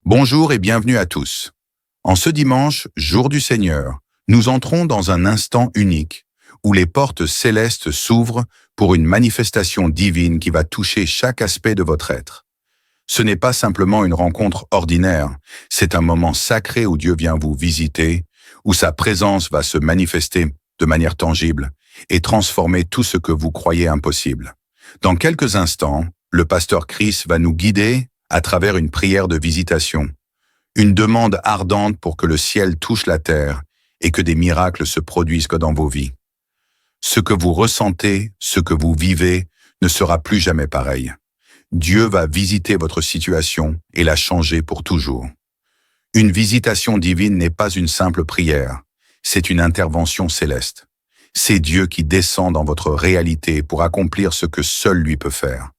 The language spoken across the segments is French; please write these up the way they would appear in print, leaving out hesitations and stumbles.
Bonjour et bienvenue à tous. En ce dimanche, jour du Seigneur, nous entrons dans un instant unique où les portes célestes s'ouvrent pour une manifestation divine qui va toucher chaque aspect de votre être. Ce n'est pas simplement une rencontre ordinaire, c'est un moment sacré où Dieu vient vous visiter, où sa présence va se manifester de manière tangible et transformer tout ce que vous croyez impossible. Dans quelques instants, le pasteur Chris va nous guider à travers une prière de visitation, une demande ardente pour que le ciel touche la terre et que des miracles se produisent dans vos vies. Ce que vous ressentez, ce que vous vivez, ne sera plus jamais pareil. Dieu va visiter votre situation et la changer pour toujours. Une visitation divine n'est pas une simple prière, c'est une intervention céleste. C'est Dieu qui descend dans votre réalité pour accomplir ce que seul lui peut faire.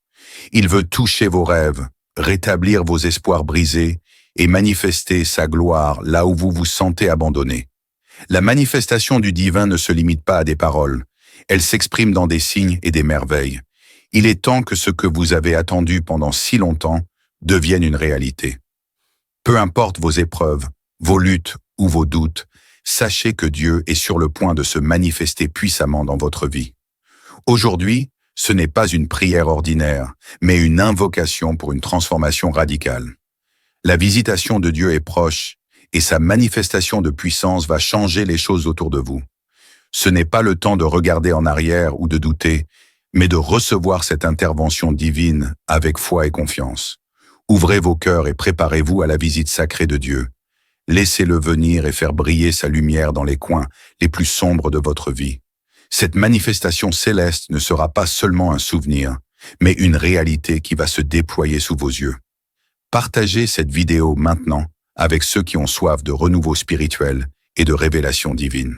Il veut toucher vos rêves, rétablir vos espoirs brisés et manifester sa gloire là où vous vous sentez abandonné. La manifestation du divin ne se limite pas à des paroles, elle s'exprime dans des signes et des merveilles. Il est temps que ce que vous avez attendu pendant si longtemps devienne une réalité. Peu importe vos épreuves, vos luttes ou vos doutes, sachez que Dieu est sur le point de se manifester puissamment dans votre vie. Aujourd'hui, ce n'est pas une prière ordinaire, mais une invocation pour une transformation radicale. La visitation de Dieu est proche et sa manifestation de puissance va changer les choses autour de vous. Ce n'est pas le temps de regarder en arrière ou de douter, mais de recevoir cette intervention divine avec foi et confiance. Ouvrez vos cœurs et préparez-vous à la visite sacrée de Dieu. Laissez-le venir et faire briller sa lumière dans les coins les plus sombres de votre vie. Cette manifestation céleste ne sera pas seulement un souvenir, mais une réalité qui va se déployer sous vos yeux. Partagez cette vidéo maintenant avec ceux qui ont soif de renouveau spirituel et de révélation divine.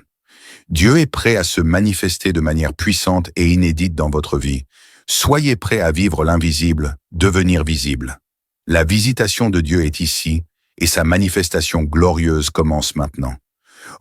Dieu est prêt à se manifester de manière puissante et inédite dans votre vie. Soyez prêts à vivre l'invisible, devenir visible. La visitation de Dieu est ici et sa manifestation glorieuse commence maintenant.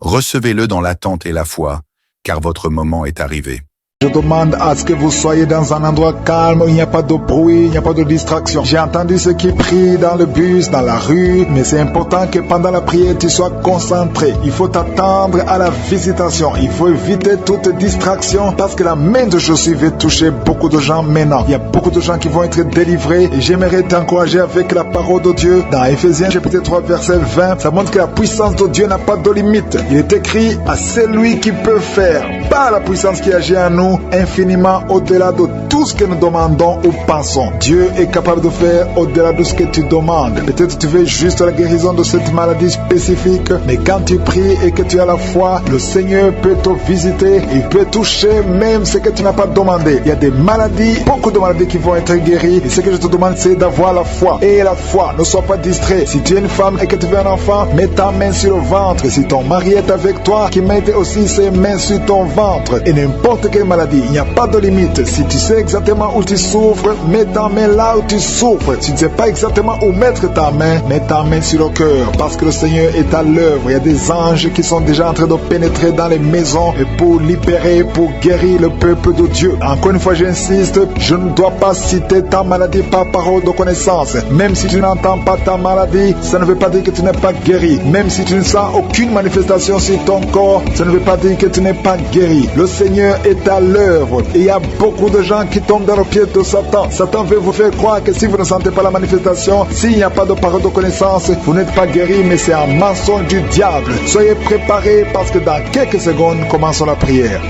Recevez-le dans l'attente et la foi, car votre moment est arrivé. Je demande à ce que vous soyez dans un endroit calme où il n'y a pas de bruit, il n'y a pas de distraction. J'ai entendu ceux qui prient dans le bus, dans la rue, mais c'est important que pendant la prière, tu sois concentré. Il faut t'attendre à la visitation. Il faut éviter toute distraction parce que la main de Jésus veut toucher beaucoup de gens maintenant. Il y a beaucoup de gens qui vont être délivrés et j'aimerais t'encourager avec la parole de Dieu. Dans Ephésiens chapitre 3 verset 20, ça montre que la puissance de Dieu n'a pas de limite. Il est écrit à celui qui peut faire, pas la puissance qui agit en nous, infiniment au-delà de tout ce que nous demandons ou pensons. Dieu est capable de faire au-delà de ce que tu demandes. Peut-être tu veux juste la guérison de cette maladie spécifique, mais quand tu pries et que tu as la foi, le Seigneur peut te visiter, il peut toucher même ce que tu n'as pas demandé. Il y a des maladies, beaucoup de maladies qui vont être guéries, et ce que je te demande c'est d'avoir la foi. Et la foi, ne sois pas distrait. Si tu es une femme et que tu veux un enfant, mets ta main sur le ventre. Si ton mari est avec toi, qu'il mette aussi ses mains sur ton ventre. Et n'importe quelle maladie, il n'y a pas de limite. Si tu sais exactement où tu souffres, mets ta main là où tu souffres. Si tu ne sais pas exactement où mettre ta main, mets ta main sur le cœur, parce que le Seigneur est à l'œuvre. Il y a des anges qui sont déjà en train de pénétrer dans les maisons pour libérer, pour guérir le peuple de Dieu. Encore une fois, j'insiste, je ne dois pas citer ta maladie par parole de connaissance. Même si tu n'entends pas ta maladie, ça ne veut pas dire que tu n'es pas guéri. Même si tu ne sens aucune manifestation sur ton corps, ça ne veut pas dire que tu n'es pas guéri. Le Seigneur est à l'œuvre. Et il y a beaucoup de gens qui tombent dans le pied de Satan. Satan veut vous faire croire que si vous ne sentez pas la manifestation, s'il n'y a pas de parole de connaissance, vous n'êtes pas guéri, mais c'est un mensonge du diable. Soyez préparés parce que dans quelques secondes, commençons la prière.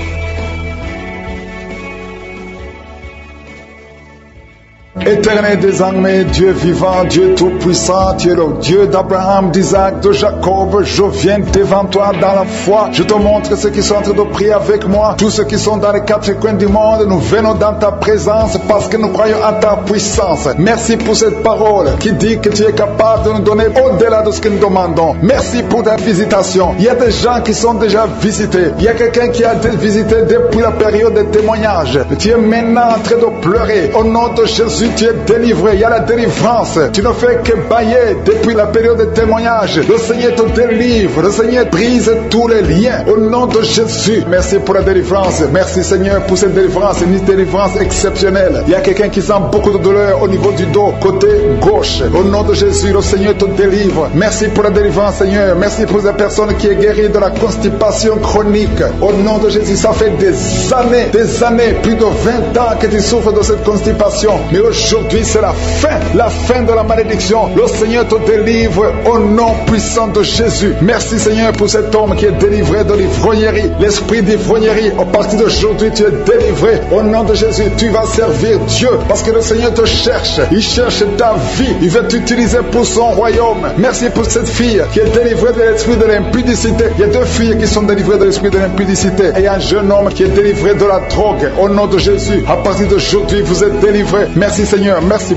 Éternel désormais, Dieu vivant, Dieu tout-puissant, tu es le Dieu d'Abraham, d'Isaac, de Jacob. Je viens devant toi dans la foi. Je te montre ceux qui sont en train de prier avec moi. Tous ceux qui sont dans les quatre coins du monde, nous venons dans ta présence parce que nous croyons en ta puissance. Merci pour cette parole qui dit que tu es capable de nous donner au-delà de ce que nous demandons. Merci pour ta visitation. Il y a des gens qui sont déjà visités. Il y a quelqu'un qui a été visité depuis la période des témoignages. Tu es maintenant en train de pleurer. Au nom de Jésus tu es délivré. Il y a la délivrance. Tu ne fais que bailler depuis la période de témoignage. Le Seigneur te délivre. Le Seigneur brise tous les liens. Au nom de Jésus, merci pour la délivrance. Merci Seigneur pour cette délivrance. Une délivrance exceptionnelle. Il y a quelqu'un qui sent beaucoup de douleur au niveau du dos, côté gauche. Au nom de Jésus, le Seigneur te délivre. Merci pour la délivrance, Seigneur. Merci pour la personne qui est guérie de la constipation chronique. Au nom de Jésus, ça fait des années, plus de 20 ans que tu souffres de cette constipation. Mais aujourd'hui, c'est la fin de la malédiction. Le Seigneur te délivre au nom puissant de Jésus. Merci Seigneur pour cet homme qui est délivré de l'ivrognerie. L'esprit d'ivrognerie, à partir d'aujourd'hui, tu es délivré. Au nom de Jésus, tu vas servir Dieu parce que le Seigneur te cherche. Il cherche ta vie. Il veut t'utiliser pour son royaume. Merci pour cette fille qui est délivrée de l'esprit de l'impudicité. Il y a 2 filles qui sont délivrées de l'esprit de l'impudicité. Et un jeune homme qui est délivré de la drogue. Au nom de Jésus, à partir d'aujourd'hui, vous êtes délivrés. Merci Seigneur. Merci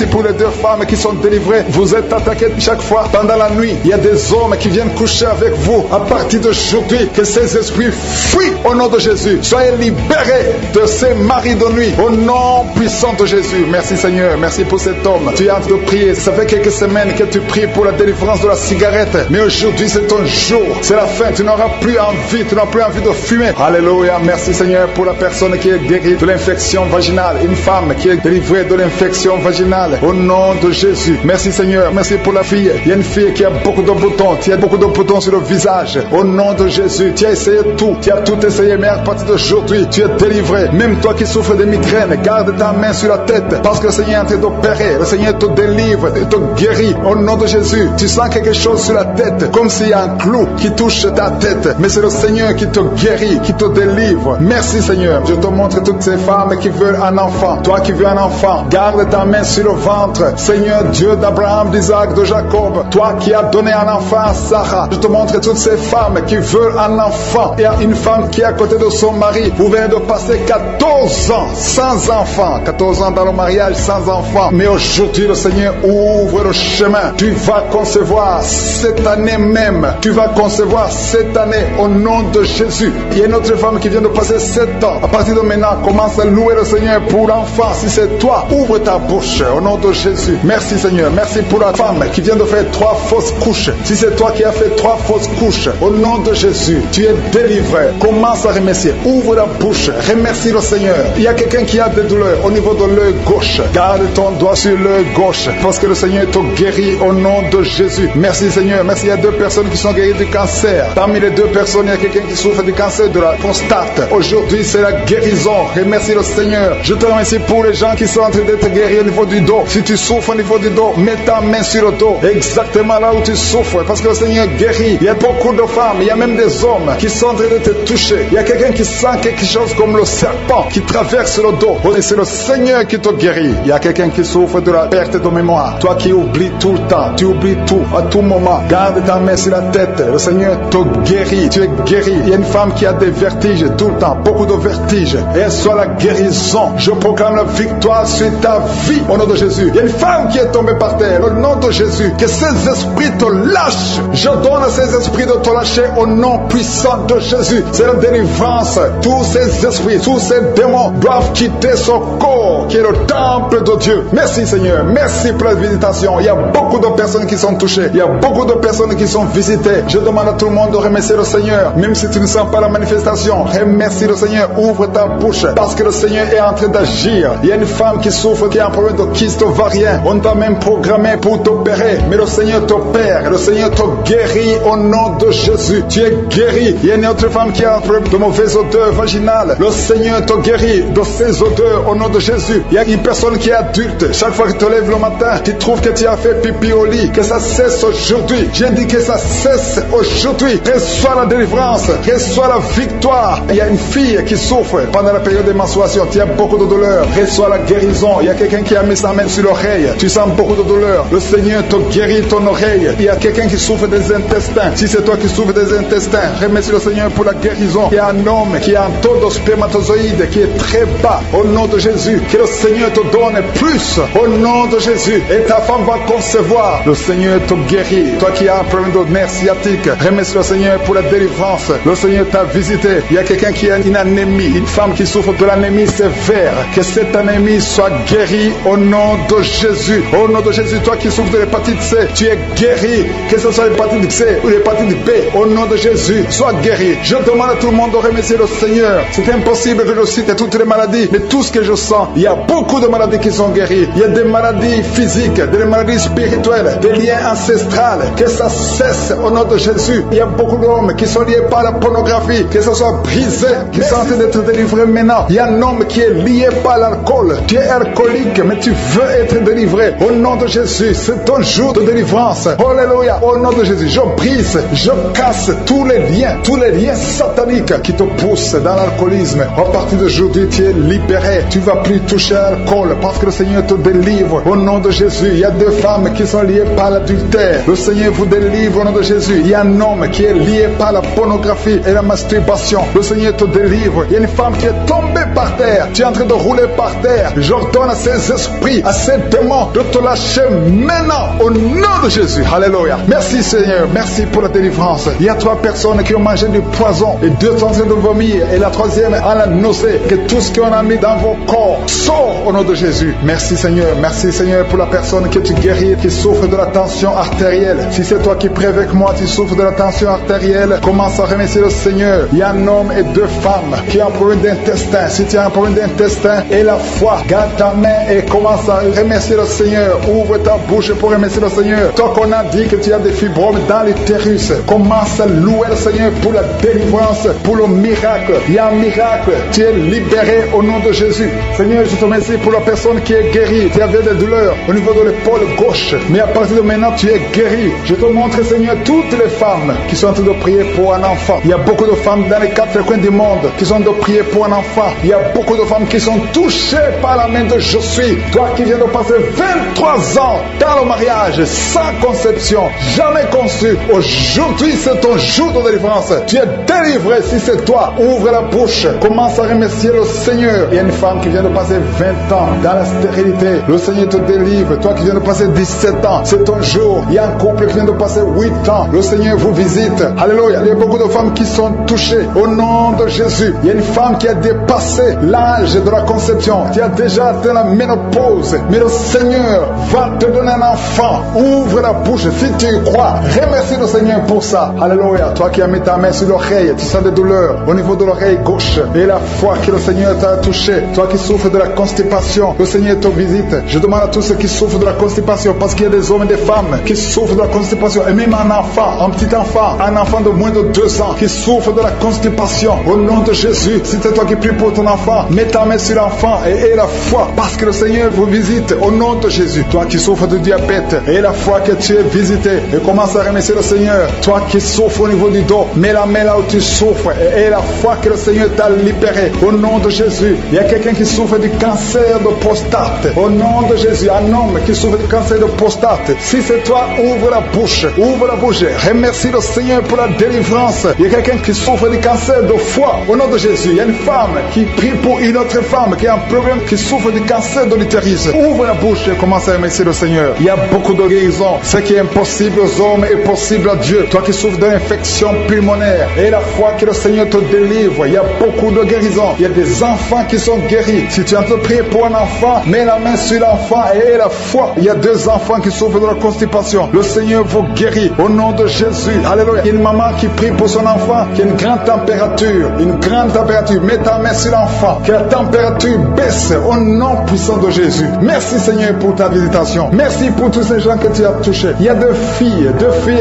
pour les 2 femmes qui sont délivrées. Vous êtes attaquées chaque fois pendant la nuit. Il y a des hommes qui viennent coucher avec vous. À partir d'aujourd'hui, que ces esprits fuient au nom de Jésus. Soyez libérés de ces maris de nuit au nom puissant de Jésus. Merci Seigneur. Merci pour cet homme. Tu es en train de prier. Ça fait quelques semaines que tu pries pour la délivrance de la cigarette. Mais aujourd'hui, c'est ton jour. C'est la fin. Tu n'auras plus envie. Tu n'auras plus envie de fumer. Alléluia. Merci Seigneur pour la personne qui est guérie de l'infection vaginale. Une femme qui est délivrée de l'infection vaginale. Au nom de Jésus. Merci Seigneur. Merci pour la fille. Il y a une fille qui a beaucoup de boutons. Tu as beaucoup de boutons sur le visage. Au nom de Jésus. Tu as essayé tout. Tu as tout essayé. Mais à partir d'aujourd'hui, tu es délivré. Même toi qui souffres de migraines, garde ta main sur la tête. Parce que le Seigneur est en train d'opérer. Le Seigneur te délivre. Il te guérit. Au nom de Jésus. Tu sens quelque chose sur la tête. Comme s'il y a un clou qui touche ta tête. Mais c'est le Seigneur qui te guérit, qui te délivre. Merci Seigneur. Je te montre toutes ces femmes qui veulent un enfant. Toi qui veux un enfant, garde ta main sur le ventre. Seigneur Dieu d'Abraham, d'Isaac, de Jacob. Toi qui as donné un enfant à Sarah. Je te montre toutes ces femmes qui veulent un enfant. Il y a une femme qui est à côté de son mari. Vous venez de passer 14 ans sans enfant. 14 ans dans le mariage sans enfant. Mais aujourd'hui le Seigneur ouvre le chemin. Tu vas concevoir cette année même. Tu vas concevoir cette année au nom de Jésus. Il y a une autre femme qui vient de passer 7 ans. À partir de maintenant, commence à louer le Seigneur pour l'enfant. Si c'est toi, ouvre ta bouche au nom de Jésus. Merci Seigneur. Merci pour la femme qui vient de faire 3 fausses couches. Si c'est toi qui as fait 3 fausses couches, au nom de Jésus, tu es délivré. Commence à remercier. Ouvre la bouche. Remercie le Seigneur. Il y a quelqu'un qui a des douleurs au niveau de l'œil gauche. Garde ton doigt sur l'œil gauche parce que le Seigneur te guérit au nom de Jésus. Merci Seigneur. Merci. Il y a 2 personnes qui sont guéries du cancer. Parmi les 2 personnes, il y a quelqu'un qui souffre du cancer de la prostate. Aujourd'hui, c'est la guérison. Remercie le Seigneur. Je te remercie pour les gens qui sont en train d'être guéris au niveau du dos. Si tu souffres au niveau du dos, mets ta main sur le dos. Exactement là où tu souffres. Parce que le Seigneur guérit. Il y a beaucoup de femmes, il y a même des hommes qui sont en train de te toucher. Il y a quelqu'un qui sent quelque chose comme le serpent qui traverse le dos. Et c'est le Seigneur qui te guérit. Il y a quelqu'un qui souffre de la perte de mémoire. Toi qui oublies tout le temps. Tu oublies tout à tout moment. Garde ta main sur la tête. Le Seigneur te guérit. Tu es guéri. Il y a une femme qui a des vertiges tout le temps. Beaucoup de vertiges. Et soit la guérison. Je proclame la victoire sur ta vie au nom de Jésus. Il y a une femme qui est tombée par terre. Au nom de Jésus. Que ces esprits te lâchent. Je donne à ces esprits de te lâcher au nom puissant de Jésus. C'est la délivrance. Tous ces esprits, tous ces démons doivent quitter son corps qui est le temple de Dieu. Merci Seigneur. Merci pour la visitation. Il y a beaucoup de personnes qui sont touchées. Il y a beaucoup de personnes qui sont visitées. Je demande à tout le monde de remercier le Seigneur. Même si tu ne sens pas la manifestation, remercie le Seigneur. Ouvre ta bouche parce que le Seigneur est en train d'agir. Il y a une femme qui souffre, qui a un problème de kyste ovarien. On t'a même programmé pour t'opérer. Mais le Seigneur t'opère. Le Seigneur te guérit au nom de Jésus. Tu es guéri. Il y a une autre femme qui a un problème de mauvaise odeur vaginale. Le Seigneur te guérit de ces odeurs au nom de Jésus. Il y a une personne qui est adulte. Chaque fois que tu te lèves le matin, tu trouves que tu as fait pipi au lit. Que ça cesse aujourd'hui. J'ai dit que ça cesse aujourd'hui. Reçois la délivrance. Reçois la victoire. Il y a une fille qui souffre pendant la période de menstruation. Tu as beaucoup de douleur. Reçois la guérison. Il y a quelqu'un qui a mis sa main sur l'oreille. Tu sens beaucoup de douleur. Le Seigneur te guérit ton oreille. Il y a quelqu'un qui souffre des intestins. Si c'est toi qui souffres des intestins, remercie le Seigneur pour la guérison. Il y a un homme qui a un taux de spermatozoïdes qui est très bas. Au nom de Jésus, que le Seigneur te donne plus. Au nom de Jésus. Et ta femme va concevoir. Le Seigneur te guérit. Toi qui as un problème de nerf sciatique, remercie le Seigneur pour la délivrance. Le Seigneur t'a visité. Il y a quelqu'un qui a une anémie. Une femme qui souffre de l'anémie sévère. Que cette anémie soit guéri au nom de Jésus. Au nom de Jésus, toi qui souffres de l'hépatite C, tu es guéri. Que ce soit l'hépatite C ou l'hépatite B, au nom de Jésus, sois guéri. Je demande à tout le monde de remercier le Seigneur. C'est impossible que je cite toutes les maladies, mais tout ce que je sens, il y a beaucoup de maladies qui sont guéries. Il y a des maladies physiques, des maladies spirituelles, des liens ancestrales. Que ça cesse au nom de Jésus. Il y a beaucoup d'hommes qui sont liés par la pornographie, que ce soit brisé, qui sont en train d'être délivrés maintenant. Il y a un homme qui est lié par l'alcool. Tu es alcoolique, mais tu veux être délivré. Au nom de Jésus, c'est ton jour de délivrance. Alléluia. Au nom de Jésus, je brise, je casse tous les liens sataniques qui te poussent dans l'alcoolisme. À partir d'aujourd'hui, tu es libéré. Tu ne vas plus toucher à l'alcool parce que le Seigneur te délivre. Au nom de Jésus, il y a deux femmes qui sont liées par l'adultère. Le Seigneur vous délivre au nom de Jésus. Il y a un homme qui est lié par la pornographie et la masturbation. Le Seigneur te délivre. Il y a une femme qui est tombée par terre. Tu es en train de rouler par terre. J'ordonne à ces esprits, à ces démons de te lâcher maintenant au nom de Jésus. Alléluia. Merci Seigneur. Merci pour la délivrance. Il y a 3 personnes qui ont mangé du poison et 2 sont en train de vomir et la 3e a la nausée. Que tout ce qu'on a mis dans vos corps sort au nom de Jésus. Merci Seigneur. Merci Seigneur pour la personne que tu guéris, qui souffre de la tension artérielle. Si c'est toi qui pries avec moi, tu souffres de la tension artérielle, commence à remercier le Seigneur. Il y a un homme et 2 femmes qui ont un problème d'intestin. Si tu as un problème d'intestin et la foi, garde ta main et commence à remercier le Seigneur. Ouvre ta bouche pour remercier le Seigneur. Toi qu'on a dit que tu as des fibromes dans l'utérus, commence à louer le Seigneur pour la délivrance, pour le miracle. Il y a un miracle. Tu es libéré au nom de Jésus. Seigneur, je te remercie pour la personne qui est guérie. Tu avais des douleurs au niveau de l'épaule gauche, mais à partir de maintenant, tu es guéri. Je te montre, Seigneur, toutes les femmes qui sont en train de prier pour un enfant. Il y a beaucoup de femmes dans les 4 coins du monde qui sont en train de prier pour un enfant. Il y a beaucoup de femmes qui sont touchées par la main de Je suis. Toi qui viens de passer 23 ans dans le mariage, sans conception, jamais conçu. Aujourd'hui, c'est ton jour de délivrance. Tu es délivré si c'est toi. Ouvre la bouche. Commence à remercier le Seigneur. Il y a une femme qui vient de passer 20 ans dans la stérilité. Le Seigneur te délivre. Toi qui viens de passer 17 ans, c'est ton jour. Il y a un couple qui vient de passer 8 ans. Le Seigneur vous visite. Alléluia. Il y a beaucoup de femmes qui sont touchées au nom de Jésus. Il y a une femme qui a dépassé l'âge de la conception. Tu as déjà atteint la ménopause. Mais le Seigneur va te donner un enfant. Ouvre la bouche si tu y crois. Remercie le Seigneur pour ça. Alléluia. Toi qui as mis ta main sur l'oreille, tu sens des douleurs au niveau de l'oreille gauche. Et la foi que le Seigneur t'a touché. Toi qui souffres de la constipation, le Seigneur te visite. Je demande à tous ceux qui souffrent de la constipation, parce qu'il y a des hommes et des femmes qui souffrent de la constipation. Et même un enfant, un petit enfant, un enfant de moins de 2 ans qui souffre de la constipation. Au nom de Jésus, si c'est toi qui pries pour ton enfant, mets ta main sur l'enfant et aie la foi, parce que le Seigneur vous visite au nom de Jésus. Toi qui souffres de diabète, aie la foi que tu es visité et commence à remercier le Seigneur. Toi qui souffres au niveau du dos, mets la main là où tu souffres et aie la foi que le Seigneur t'a libéré au nom de Jésus. Il y a quelqu'un qui souffre du cancer de prostate. Au nom de Jésus, un homme qui souffre du cancer de prostate. Si c'est toi, ouvre la bouche. Ouvre la bouche. Remercie le Seigneur pour la délivrance. Il y a quelqu'un qui souffre du cancer de foie. Au nom de Jésus, il y a une femme qui prie pour une autre femme qui a un problème, qui souffre du cancer de l'utérus. Ouvre la bouche et commence à remercier le Seigneur. Il y a beaucoup de guérisons. Ce qui est impossible aux hommes est possible à Dieu. Toi qui souffres d'une infection pulmonaire, et la foi que le Seigneur te délivre. Il y a beaucoup de guérisons. Il y a des enfants qui sont guéris. Si tu es en train de prier pour un enfant, mets la main sur l'enfant et aie la foi. Il y a 2 enfants qui souffrent de la constipation. Le Seigneur vous guérit au nom de Jésus. Alléluia. Il y a une maman qui prie pour son enfant qui a une grande température. Une grande température. Mets ta main sur l'enfant. Que la température baisse au nom puissant de Jésus. Merci Seigneur pour ta visitation. Merci pour tous ces gens que tu as touchés. Il y a 2 filles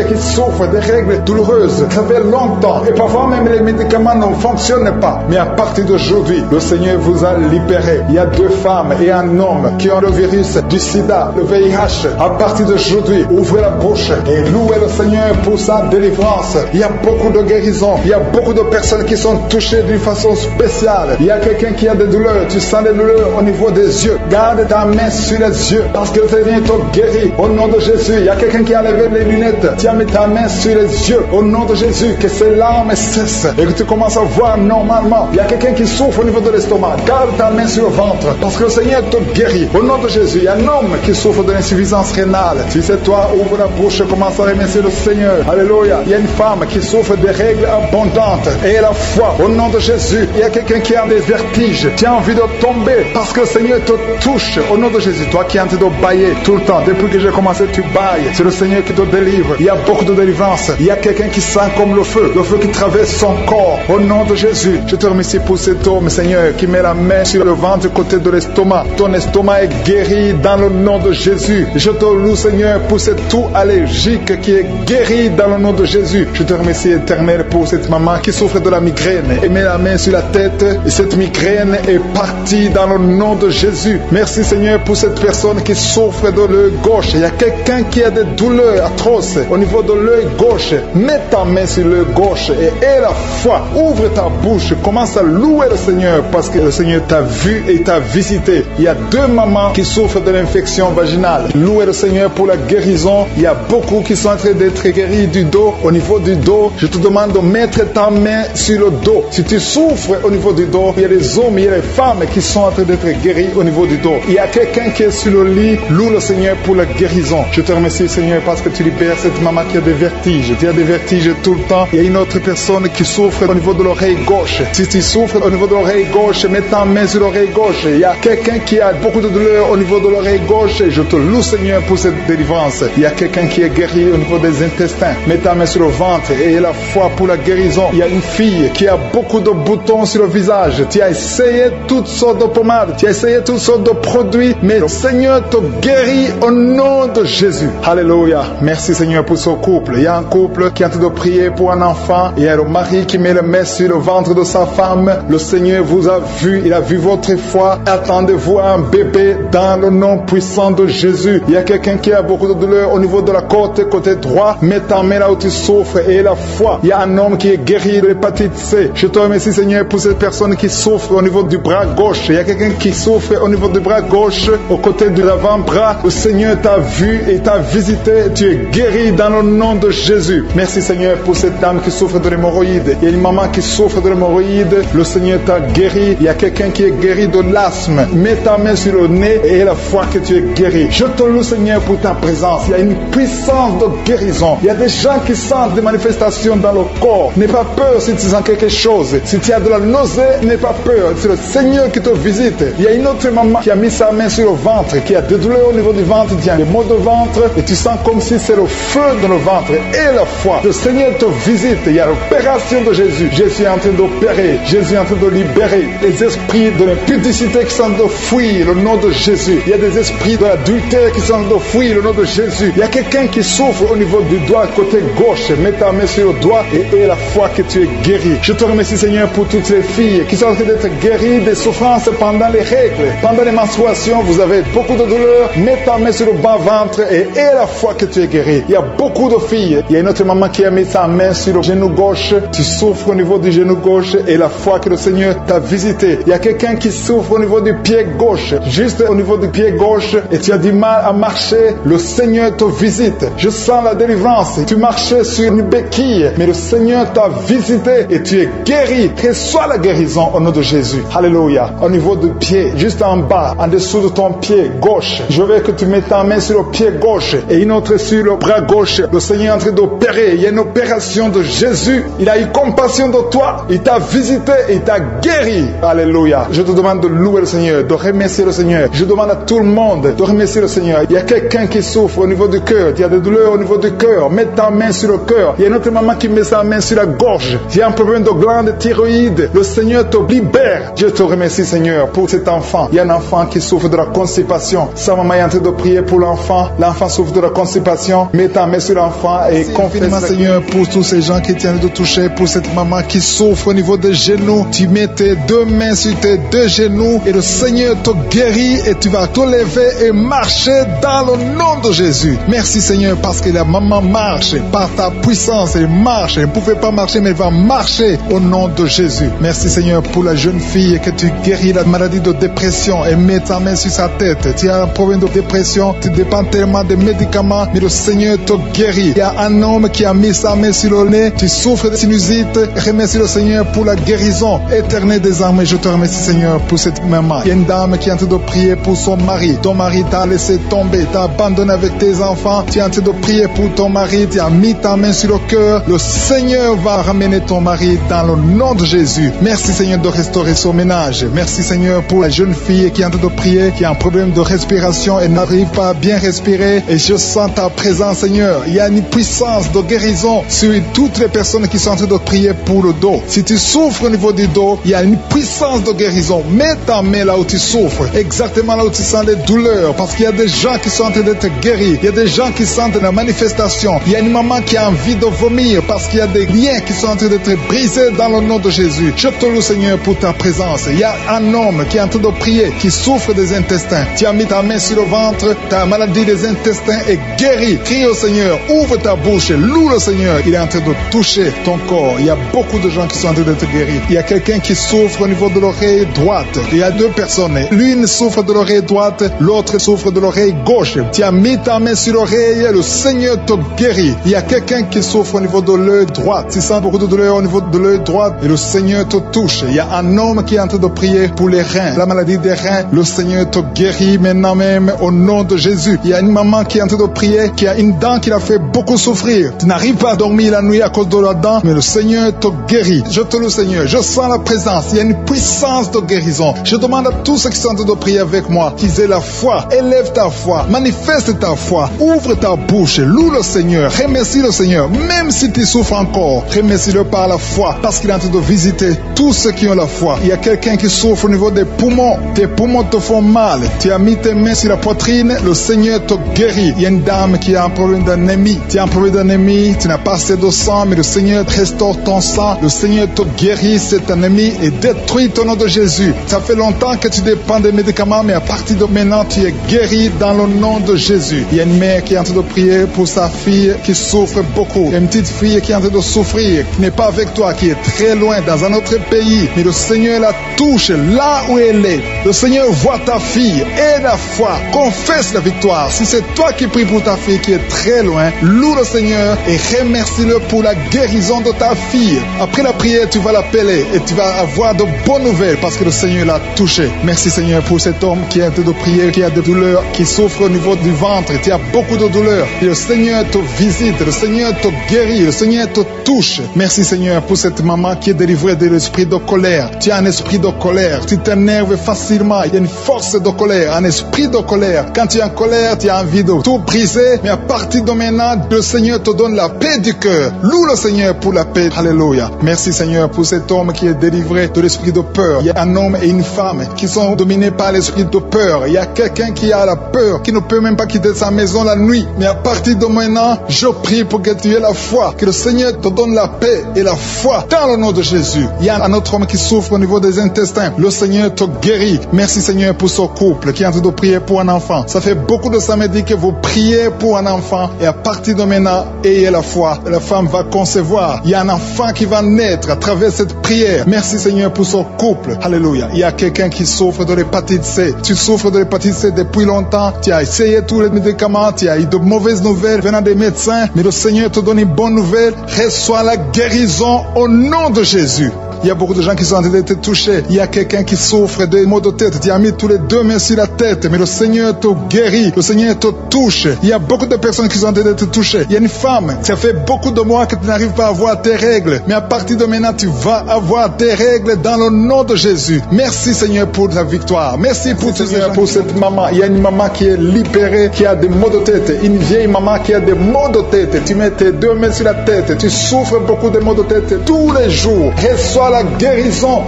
qui souffrent des règles douloureuses. Ça fait longtemps. Et parfois même les médicaments ne fonctionnent pas. Mais à partir d'aujourd'hui, le Seigneur vous a libéré. Il y a 2 femmes et un homme qui ont le virus du sida, le VIH. À partir d'aujourd'hui, ouvrez la bouche et louez le Seigneur pour sa délivrance. Il y a beaucoup de guérisons. Il y a beaucoup de personnes qui sont touchées d'une façon spéciale. Il y a quelqu'un qui a des douleurs. Tu sens des douleurs au niveau des yeux. Garde ta main sur les yeux parce que le Seigneur te guérit. Au nom de Jésus, il y a quelqu'un qui a levé les lunettes. Tu as mis ta main sur les yeux. Au nom de Jésus, que ces larmes cessent et que tu commences à voir normalement. Il y a quelqu'un qui souffre au niveau de l'estomac. Garde ta main sur le ventre parce que le Seigneur te guérit. Au nom de Jésus, il y a un homme qui souffre de l'insuffisance rénale. Si c'est toi, ouvre la bouche et commence à remercier le Seigneur. Alléluia. Il y a une femme qui souffre des règles abondantes et la foi. Au nom de Jésus, il y a quelqu'un qui a des vertiges. Tu as envie de tomber parce que le Seigneur Seigneur te touche au nom de Jésus. Toi qui es en train de bailler tout le temps, depuis que j'ai commencé, tu bailles. C'est le Seigneur qui te délivre. Il y a beaucoup de délivrance. Il y a quelqu'un qui sent comme le feu qui traverse son corps. Au nom de Jésus, je te remercie pour cet homme, Seigneur, qui met la main sur le ventre côté de l'estomac. Ton estomac est guéri dans le nom de Jésus. Je te loue, Seigneur, pour cette toux allergique qui est guérie dans le nom de Jésus. Je te remercie, Éternel, pour cette maman qui souffre de la migraine et met la main sur la tête. Et cette migraine est partie dans le nom de Jésus. Merci, Seigneur, pour cette personne qui souffre de l'œil gauche. Il y a quelqu'un qui a des douleurs atroces au niveau de l'œil gauche. Mets ta main sur l'œil gauche et aie la foi. Ouvre ta bouche. Commence à louer le Seigneur parce que le Seigneur t'a vu et t'a visité. Il y a 2 mamans qui souffrent de l'infection vaginale. Louez le Seigneur pour la guérison. Il y a beaucoup qui sont en train d'être guéris du dos. Au niveau du dos, je te demande de mettre ta main sur le dos. Si tu souffres au niveau du dos, il y a des hommes, il y a des femmes qui sont en train d'être guéris au niveau du dos. Il y a quelqu'un qui est sur le lit. Loue le Seigneur pour la guérison. Je te remercie, Seigneur, parce que tu libères cette maman qui a des vertiges. Tu as des vertiges tout le temps. Il y a une autre personne qui souffre au niveau de l'oreille gauche. Si tu souffres au niveau de l'oreille gauche, mets ta main sur l'oreille gauche. Il y a quelqu'un qui a beaucoup de douleur au niveau de l'oreille gauche. Je te loue, Seigneur, pour cette délivrance. Il y a quelqu'un qui est guéri au niveau des intestins. Mets ta main sur le ventre et aie la foi pour la guérison. Il y a une fille qui a beaucoup de boutons sur le visage. Tu as essayé toutes sortes de pommades. Tu as essayé toutes sortes de produits. Mais le Seigneur te guérit au nom de Jésus. Alléluia. Merci, Seigneur, pour ce couple. Il y a un couple qui est en train de prier pour un enfant. Il y a le mari qui met la main sur le ventre de sa femme. Le Seigneur vous a vu. Il a vu votre foi. Attendez-vous à un bébé dans le nom puissant de Jésus. Il y a quelqu'un qui a beaucoup de douleur au niveau de la côte, côté droit. Mets ta main là où tu souffres et la foi. Il y a un homme qui est guéri de l'hépatite C. Je te remercie, Seigneur, pour cette personne qui souffre au niveau du bras gauche. Il y a quelqu'un qui souffre au niveau du bras gauche, au côté de l'avant-bras. Le Seigneur t'a vu et t'a visité. Tu es guéri dans le nom de Jésus. Merci, Seigneur, pour cette dame qui souffre de l'hémorroïde. Il y a une maman qui souffre de l'hémorroïde. Le Seigneur t'a guéri. Il y a quelqu'un qui est guéri de l'asthme. Mets ta main sur le nez et aie la foi que tu es guéri. Je te loue, Seigneur, pour ta présence. Il y a une puissance de guérison. Il y a des gens qui sentent des manifestations dans le corps. N'aie pas peur si tu sens quelque chose. Si tu as de la nausée, n'aie pas peur. C'est le Seigneur qui te visite. Il y a une autre maman qui a mis sa main sur le ventre, qui a des douleurs au niveau du ventre, qui a des maux de ventre, et tu sens comme si c'est le feu dans le ventre. Et la foi. Le Seigneur te visite. Il y a l'opération de Jésus. Jésus est en train d'opérer. Jésus est en train de libérer les esprits de l'impudicité qui sont en train de fuir le nom de Jésus. Il y a des esprits de l'adultère qui sont en train de fuir le nom de Jésus. Il y a quelqu'un qui souffre au niveau du doigt côté gauche. Mets ta main sur le doigt et aie la foi que tu es guéri. Je te remercie, Seigneur, pour toutes les filles qui sont en train d'être guéries des souffrances pendant les règles. Pendant les menstruations, vous avez beaucoup de douleurs. Mets ta main sur le bas-ventre et aie la foi que tu es guéri. Il y a beaucoup de filles. Il y a une autre maman qui a mis sa main sur le genou gauche. Tu souffres au niveau du genou gauche et la foi que le Seigneur t'a visité. Il y a quelqu'un qui souffre au niveau du pied gauche. Juste au niveau du pied gauche et tu as du mal à marcher. Le Seigneur te visite. Je sens la délivrance. Tu marchais sur une béquille, mais le Seigneur t'a visité et tu es guéri. Reçois la guérison au nom de Jésus. Alléluia. Au niveau du pied, juste en bas, en dessous de ton pied gauche, je veux que tu mettes ta main sur le pied gauche et une autre sur le bras gauche. Le Seigneur est en train d'opérer. Il y a une opération de Jésus. Il a eu compassion de toi. Il t'a visité et il t'a guéri. Alléluia. Je te demande de louer le Seigneur, de remercier le Seigneur. Je demande à tout le monde de remercier le Seigneur. Il y a quelqu'un qui souffre au niveau du cœur. Il y a des douleurs au niveau du cœur. Mets ta main sur le cœur. Il y a une autre maman qui met sa main sur la gorge. Il y a un problème de glande thyroïde. Le Seigneur te libère. Je te remercie, Seigneur, pour cet enfant. Il y a un enfant qui souffre de la constipation. Sa maman est en train de prier pour l'enfant. L'enfant souffre de la constipation. Mets ta main sur l'enfant et confesse, Seigneur, pour tous ces gens qui tiennent de toucher, pour cette maman qui souffre au niveau des genoux. Tu mets tes 2 mains sur tes 2 genoux et le Seigneur te guérit et tu vas te lever et marcher dans le nom de Jésus. Merci, Seigneur, parce que la maman marche par ta puissance. Elle marche. Elle ne pouvait pas marcher, mais elle va marcher au nom de Jésus. Merci, Seigneur, pour la jeune fille que tu guéris la maladie de dépression et mets ta main sur sa tête. Tu as un problème de dépression, tu dépends tellement des médicaments, mais le Seigneur te guérit. Il y a un homme qui a mis sa main sur le nez, tu souffres de sinusite. Remercie le Seigneur pour la guérison éternelle des armées. Je te remercie, Seigneur, pour cette maman. Il y a une dame qui est en train de prier pour son mari. Ton mari t'a laissé tomber, t'a abandonné avec tes enfants. Tu es en train de prier pour ton mari, tu as mis ta main sur le cœur. Le Seigneur va ramener ton mari dans le nom de Jésus. Merci, Seigneur, de restaurer son ménage. Merci, Seigneur, pour la jeune fille qui est en train de prier, qui a un problème de respiration et n'arrive pas à bien respirer. Et je sens ta présence, Seigneur. Il y a une puissance de guérison sur toutes les personnes qui sont en train de prier pour le dos. Si tu souffres au niveau du dos, il y a une puissance de guérison. Mets ta main là où tu souffres, exactement là où tu sens les douleurs, parce qu'il y a des gens qui sont en train d'être guéris. Il y a des gens qui sentent la manifestation. Il y a une maman qui a envie de vomir parce qu'il y a des liens qui sont en train d'être brisés dans le nom de Jésus. Je te loue, Seigneur, pour ta présence. Il y a un homme qui est en train de prier, qui souffre des intestins. Tu as mis ta main sur le ventre, ta maladie des intestins est guérie. Crie au Seigneur, ouvre ta bouche, loue le Seigneur. Il est en train de toucher ton corps. Il y a beaucoup de gens qui sont en train d'être guéris. Il y a quelqu'un qui souffre au niveau de l'oreille droite. Il y a deux personnes. L'une souffre de l'oreille droite, l'autre souffre de l'oreille gauche. Tu as mis ta main sur l'oreille, le Seigneur te guérit. Il y a quelqu'un qui souffre au niveau de l'œil droit. Tu sens beaucoup de douleur au niveau de l'œil droit et le Seigneur te touche. Il y a un homme qui est en train de prier pour les reins. La maladie des reins, le Seigneur te guérit maintenant même au nom de Jésus. Il y a une maman qui est en train de prier, qui a une dent qui l'a fait beaucoup souffrir. Tu n'arrives pas à dormir la nuit à cause de la dent, mais le Seigneur te guérit. Je te loue, Seigneur. Je sens la présence. Il y a une puissance de guérison. Je demande à tous ceux qui sont en train de prier avec moi qu'ils aient la foi. Élève ta foi. Manifeste ta foi. Ouvre ta bouche. Loue le Seigneur. Remercie le Seigneur. Même si tu souffres encore, remercie-le par la foi, parce qu'il est en train de visiter tous ceux qui ont la foi. Il y a quelqu'un qui souffre au niveau des poumons. Tes poumons te font mal. Tu as mis tes mains sur la poitrine. Le Seigneur te guérit. Il y a une dame qui a un problème d'anémie. Tu as un problème d'anémie. Tu n'as pas assez de sang, mais le Seigneur restaure ton sang. Le Seigneur te guérit cette anémie et détruit au nom de Jésus. Ça fait longtemps que tu dépends des médicaments, mais à partir de maintenant, tu es guéri dans le nom de Jésus. Il y a une mère qui est en train de prier pour sa fille qui souffre beaucoup. Il y a une petite fille qui est en train de souffrir, qui n'est pas avec toi, qui est très loin, dans un autre pays. Mais le Seigneur la touche là où elle est. Le Seigneur voit ta fille. Aie la foi. Confesse la victoire. Si c'est toi qui pries pour ta fille qui est très loin, loue le Seigneur et remercie-le pour la guérison de ta fille. Après la prière, tu vas l'appeler et tu vas avoir de bonnes nouvelles parce que le Seigneur l'a touché. Merci Seigneur pour cet homme qui est en train de prier, qui a des douleurs, qui souffre au niveau du ventre. Tu as beaucoup de douleurs. Et le Seigneur te visite, le Seigneur te guérit, le Seigneur te touche. Merci Seigneur pour cette maman qui est délivrée de l'esprit de colère. Tu as un esprit de colère. Tu t'énerves facilement. Il y a une force de colère, un esprit de colère. Quand tu es en colère, tu as envie de tout briser. Mais à partir de maintenant, le Seigneur te donne la paix du cœur. Loue le Seigneur pour la paix. Alléluia. Merci Seigneur pour cet homme qui est délivré de l'esprit de peur. Il y a un homme et une femme qui sont dominés par l'esprit de peur. Il y a quelqu'un qui a la peur, qui ne peut même pas quitter sa maison la nuit. Mais à partir de maintenant, je prie pour que tu aies la foi, que le Seigneur te donne la paix et la foi dans le nom de Jésus. Il y a un autre homme qui souffre au niveau des intestins. Le Seigneur te guérit. Merci Seigneur pour ce couple qui est en train de prier pour un enfant. Ça fait beaucoup de samedis que vous priez pour un enfant et à partir de maintenant, ayez la foi. La femme va concevoir. Il y a un enfant qui va naître à travers cette prière. Merci Seigneur pour ce couple. Alléluia. Il y a quelqu'un qui souffre de l'hépatite C. Tu souffres de l'hépatite C depuis longtemps. Tu as essayé tous les médicaments. Tu as eu de mauvaises nouvelles venant des médecins. Mais le Seigneur te donne une bonne nouvelle. Reçois la guérison au nom de Jésus. Il y a beaucoup de gens qui sont en train d'être touchés. Il y a quelqu'un qui souffre de maux de tête. Tu as mis tous les deux mains sur la tête, mais le Seigneur te guérit. Le Seigneur te touche. Il y a beaucoup de personnes qui sont en train d'être touchées. Il y a une femme, ça fait beaucoup de mois que tu n'arrives pas à avoir tes règles. Mais à partir de maintenant, tu vas avoir tes règles dans le nom de Jésus. Merci Seigneur pour ta victoire. Merci pour Seigneur pour cette maman. Il y a une maman qui est libérée, qui a des maux de tête. Une vieille maman qui a des maux de tête. Tu mets tes deux mains sur la tête. Tu souffres beaucoup de maux de tête tous les jours. Reçois la guérison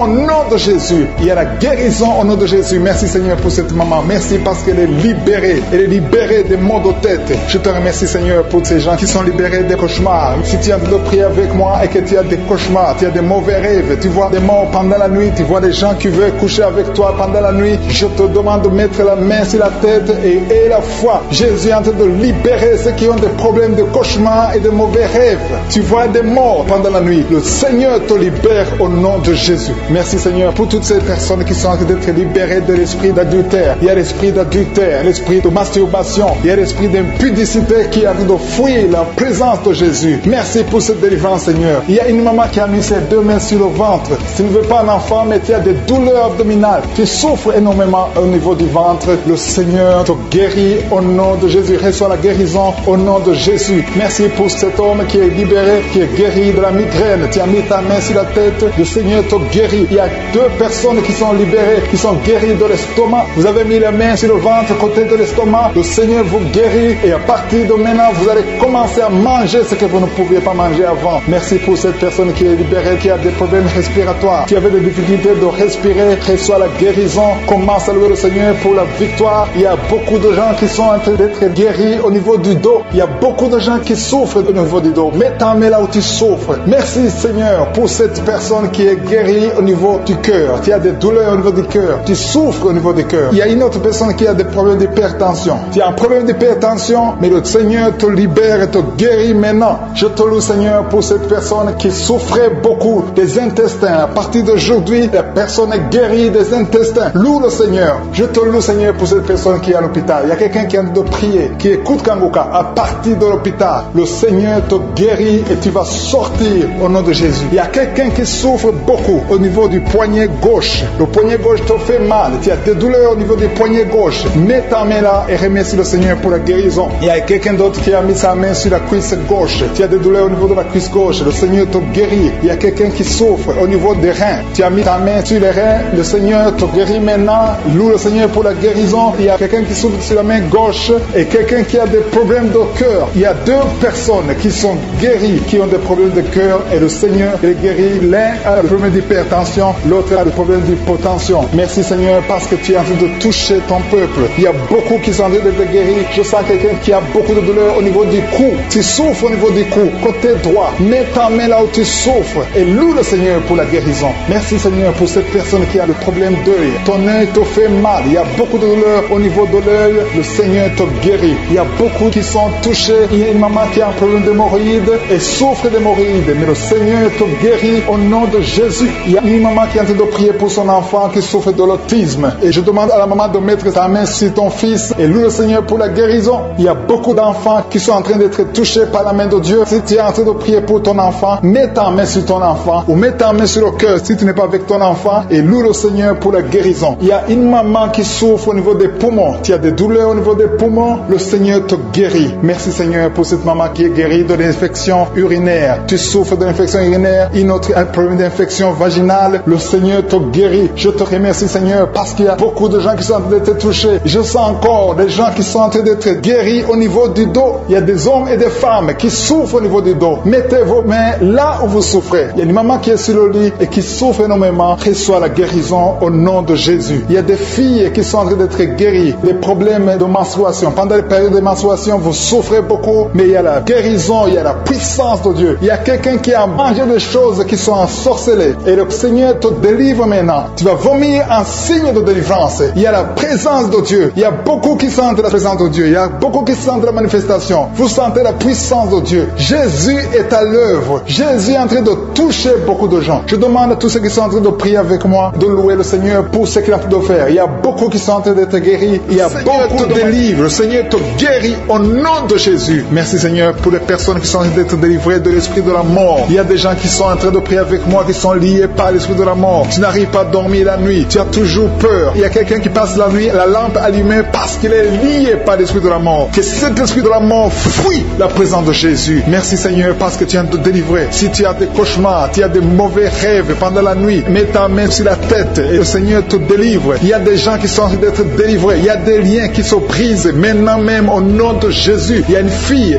au nom de Jésus. Il y a la guérison au nom de Jésus. Merci Seigneur pour cette maman. Merci parce qu'elle est libérée. Elle est libérée des maux de tête. Je te remercie Seigneur pour ces gens qui sont libérés des cauchemars. Si tu as de prier avec moi et que tu as des cauchemars, tu as des mauvais rêves, tu vois des morts pendant la nuit, tu vois des gens qui veulent coucher avec toi pendant la nuit, je te demande de mettre la main sur la tête et aie la foi. Jésus est en train de libérer ceux qui ont des problèmes de cauchemars et de mauvais rêves. Tu vois des morts pendant la nuit. Le Seigneur te libère au nom de Jésus. Merci Seigneur pour toutes ces personnes qui sont en train d'être libérées de l'esprit d'adultère. Il y a l'esprit d'adultère, l'esprit de masturbation, il y a l'esprit d'impudicité qui est en train de fuir la présence de Jésus. Merci pour cette délivrance Seigneur. Il y a une maman qui a mis ses deux mains sur le ventre. Tu ne veux pas un enfant mais tu as des douleurs abdominales. Tu souffres énormément au niveau du ventre. Le Seigneur te guérit au nom de Jésus. Reçois la guérison au nom de Jésus. Merci pour cet homme qui est libéré, qui est guéri de la migraine. Tu as mis ta ta main sur la tête, le Seigneur te guérit. Il y a 2 personnes qui sont libérées, qui sont guéries de l'estomac. Vous avez mis la main sur le ventre, côté de l'estomac, le Seigneur vous guérit et à partir de maintenant, vous allez commencer à manger ce que vous ne pouviez pas manger avant. Merci pour cette personne qui est libérée, qui a des problèmes respiratoires, qui avait des difficultés de respirer, reçoit la guérison. Commence à louer le Seigneur pour la victoire. Il y a beaucoup de gens qui sont en train d'être guéris au niveau du dos. Il y a beaucoup de gens qui souffrent au niveau du dos. Mets ta main là où tu souffres. Merci Seigneur pour cette personne qui est guérie au niveau du cœur. Tu as des douleurs au niveau du cœur. Tu souffres au niveau du cœur. Il y a une autre personne qui a des problèmes d'hypertension. Tu as un problème d'hypertension, mais le Seigneur te libère et te guérit maintenant. Je te loue Seigneur pour cette personne qui souffrait beaucoup des intestins. À partir d'aujourd'hui, la personne est guérie des intestins. Loue le Seigneur. Je te loue Seigneur pour cette personne qui est à l'hôpital. Il y a quelqu'un qui a de prier, qui écoute Kanguka. À partir de l'hôpital, le Seigneur te guérit et tu vas sortir au nom de Jésus. Il y a quelqu'un qui souffre beaucoup au niveau du poignet gauche. Le poignet gauche te fait mal. Tu as des douleurs au niveau du poignet gauche. Mets ta main là et remercie le Seigneur pour la guérison. Il y a quelqu'un d'autre qui a mis sa main sur la cuisse gauche. Tu as des douleurs au niveau de la cuisse gauche. Le Seigneur te guérit. Il y a quelqu'un qui souffre au niveau des reins. Tu as mis ta main sur les reins. Le Seigneur te guérit maintenant. Loue le Seigneur pour la guérison. Il y a quelqu'un qui souffre sur la main gauche et quelqu'un qui a des problèmes de cœur. Il y a 2 personnes qui sont guéries, qui ont des problèmes de cœur et le Seigneur les guérit. L'un a le problème d'hypertension, l'autre a le problème d'hypotension. Merci Seigneur parce que tu es en train de toucher ton peuple. Il y a beaucoup qui sont en train d'être guéris. Je sens quelqu'un qui a beaucoup de douleur au niveau du cou. Tu souffres au niveau du cou, côté droit. Mets ta main là où tu souffres et loue le Seigneur pour la guérison. Merci Seigneur pour cette personne qui a le problème d'œil. Ton œil te fait mal. Il y a beaucoup de douleur au niveau de l'œil. Le Seigneur te guérit. Il y a beaucoup qui sont touchés. Il y a une maman qui a un problème d'hémorroïdes et souffre d'hémorroïdes. Mais le Seigneur te guérit au nom de Jésus. Il y a une maman qui est en train de prier pour son enfant qui souffre de l'autisme. Et je demande à la maman de mettre sa main sur ton fils et loue le Seigneur pour la guérison. Il y a beaucoup d'enfants qui sont en train d'être touchés par la main de Dieu. Si tu es en train de prier pour ton enfant, mets ta main sur ton enfant ou mets ta main sur le cœur si tu n'es pas avec ton enfant et loue le Seigneur pour la guérison. Il y a une maman qui souffre au niveau des poumons. Tu as des douleurs au niveau des poumons. Le Seigneur te guérit. Merci Seigneur pour cette maman qui est guérie de l'infection urinaire. Tu souffres de l'infection urinaire, une autre a un problème d'infection vaginale. Le Seigneur te guérit. Je te remercie Seigneur parce qu'il y a beaucoup de gens qui sont en train d'être touchés. Je sens encore des gens qui sont en train d'être guéris au niveau du dos. Il y a des hommes et des femmes qui souffrent au niveau du dos. Mettez vos mains là où vous souffrez. Il y a une maman qui est sur le lit et qui souffre énormément. Reçoit la guérison au nom de Jésus. Il y a des filles qui sont en train d'être guéries. Les problèmes de menstruation. Pendant les périodes de menstruation, vous souffrez beaucoup, mais il y a la guérison, il y a la puissance de Dieu. Il y a quelqu'un qui a mangé des choses qui sont ensorcelées. Et le Seigneur te délivre maintenant. Tu vas vomir en signe de délivrance. Il y a la présence de Dieu. Il y a beaucoup qui sentent la présence de Dieu. Il y a beaucoup qui sentent la manifestation. Vous sentez la puissance de Dieu. Jésus est à l'œuvre. Jésus est en train de toucher beaucoup de gens. Je demande à tous ceux qui sont en train de prier avec moi de louer le Seigneur pour ce qu'il est en train de faire. Il y a beaucoup qui sont en train d'être guéris. Il y a beaucoup de délivres. Le Seigneur te guérit au nom de Jésus. Merci Seigneur pour les personnes qui sont en train d'être délivrées de l'esprit de la mort. Il y a des gens qui sont en train de prier avec moi qui sont liés par l'esprit de la mort. Tu n'arrives pas à dormir la nuit. Tu as toujours peur. Il y a quelqu'un qui passe la nuit, la lampe allumée parce qu'il est lié par l'esprit de la mort. Que cet esprit de la mort fuit la présence de Jésus. Merci Seigneur parce que tu viens de délivrer. Si tu as des cauchemars, tu as des mauvais rêves pendant la nuit, mets ta main sur la tête et le Seigneur te délivre. Il y a des gens qui sont en train d'être délivrés. Il y a des liens qui se brisent maintenant même au nom de Jésus. Il y a une fille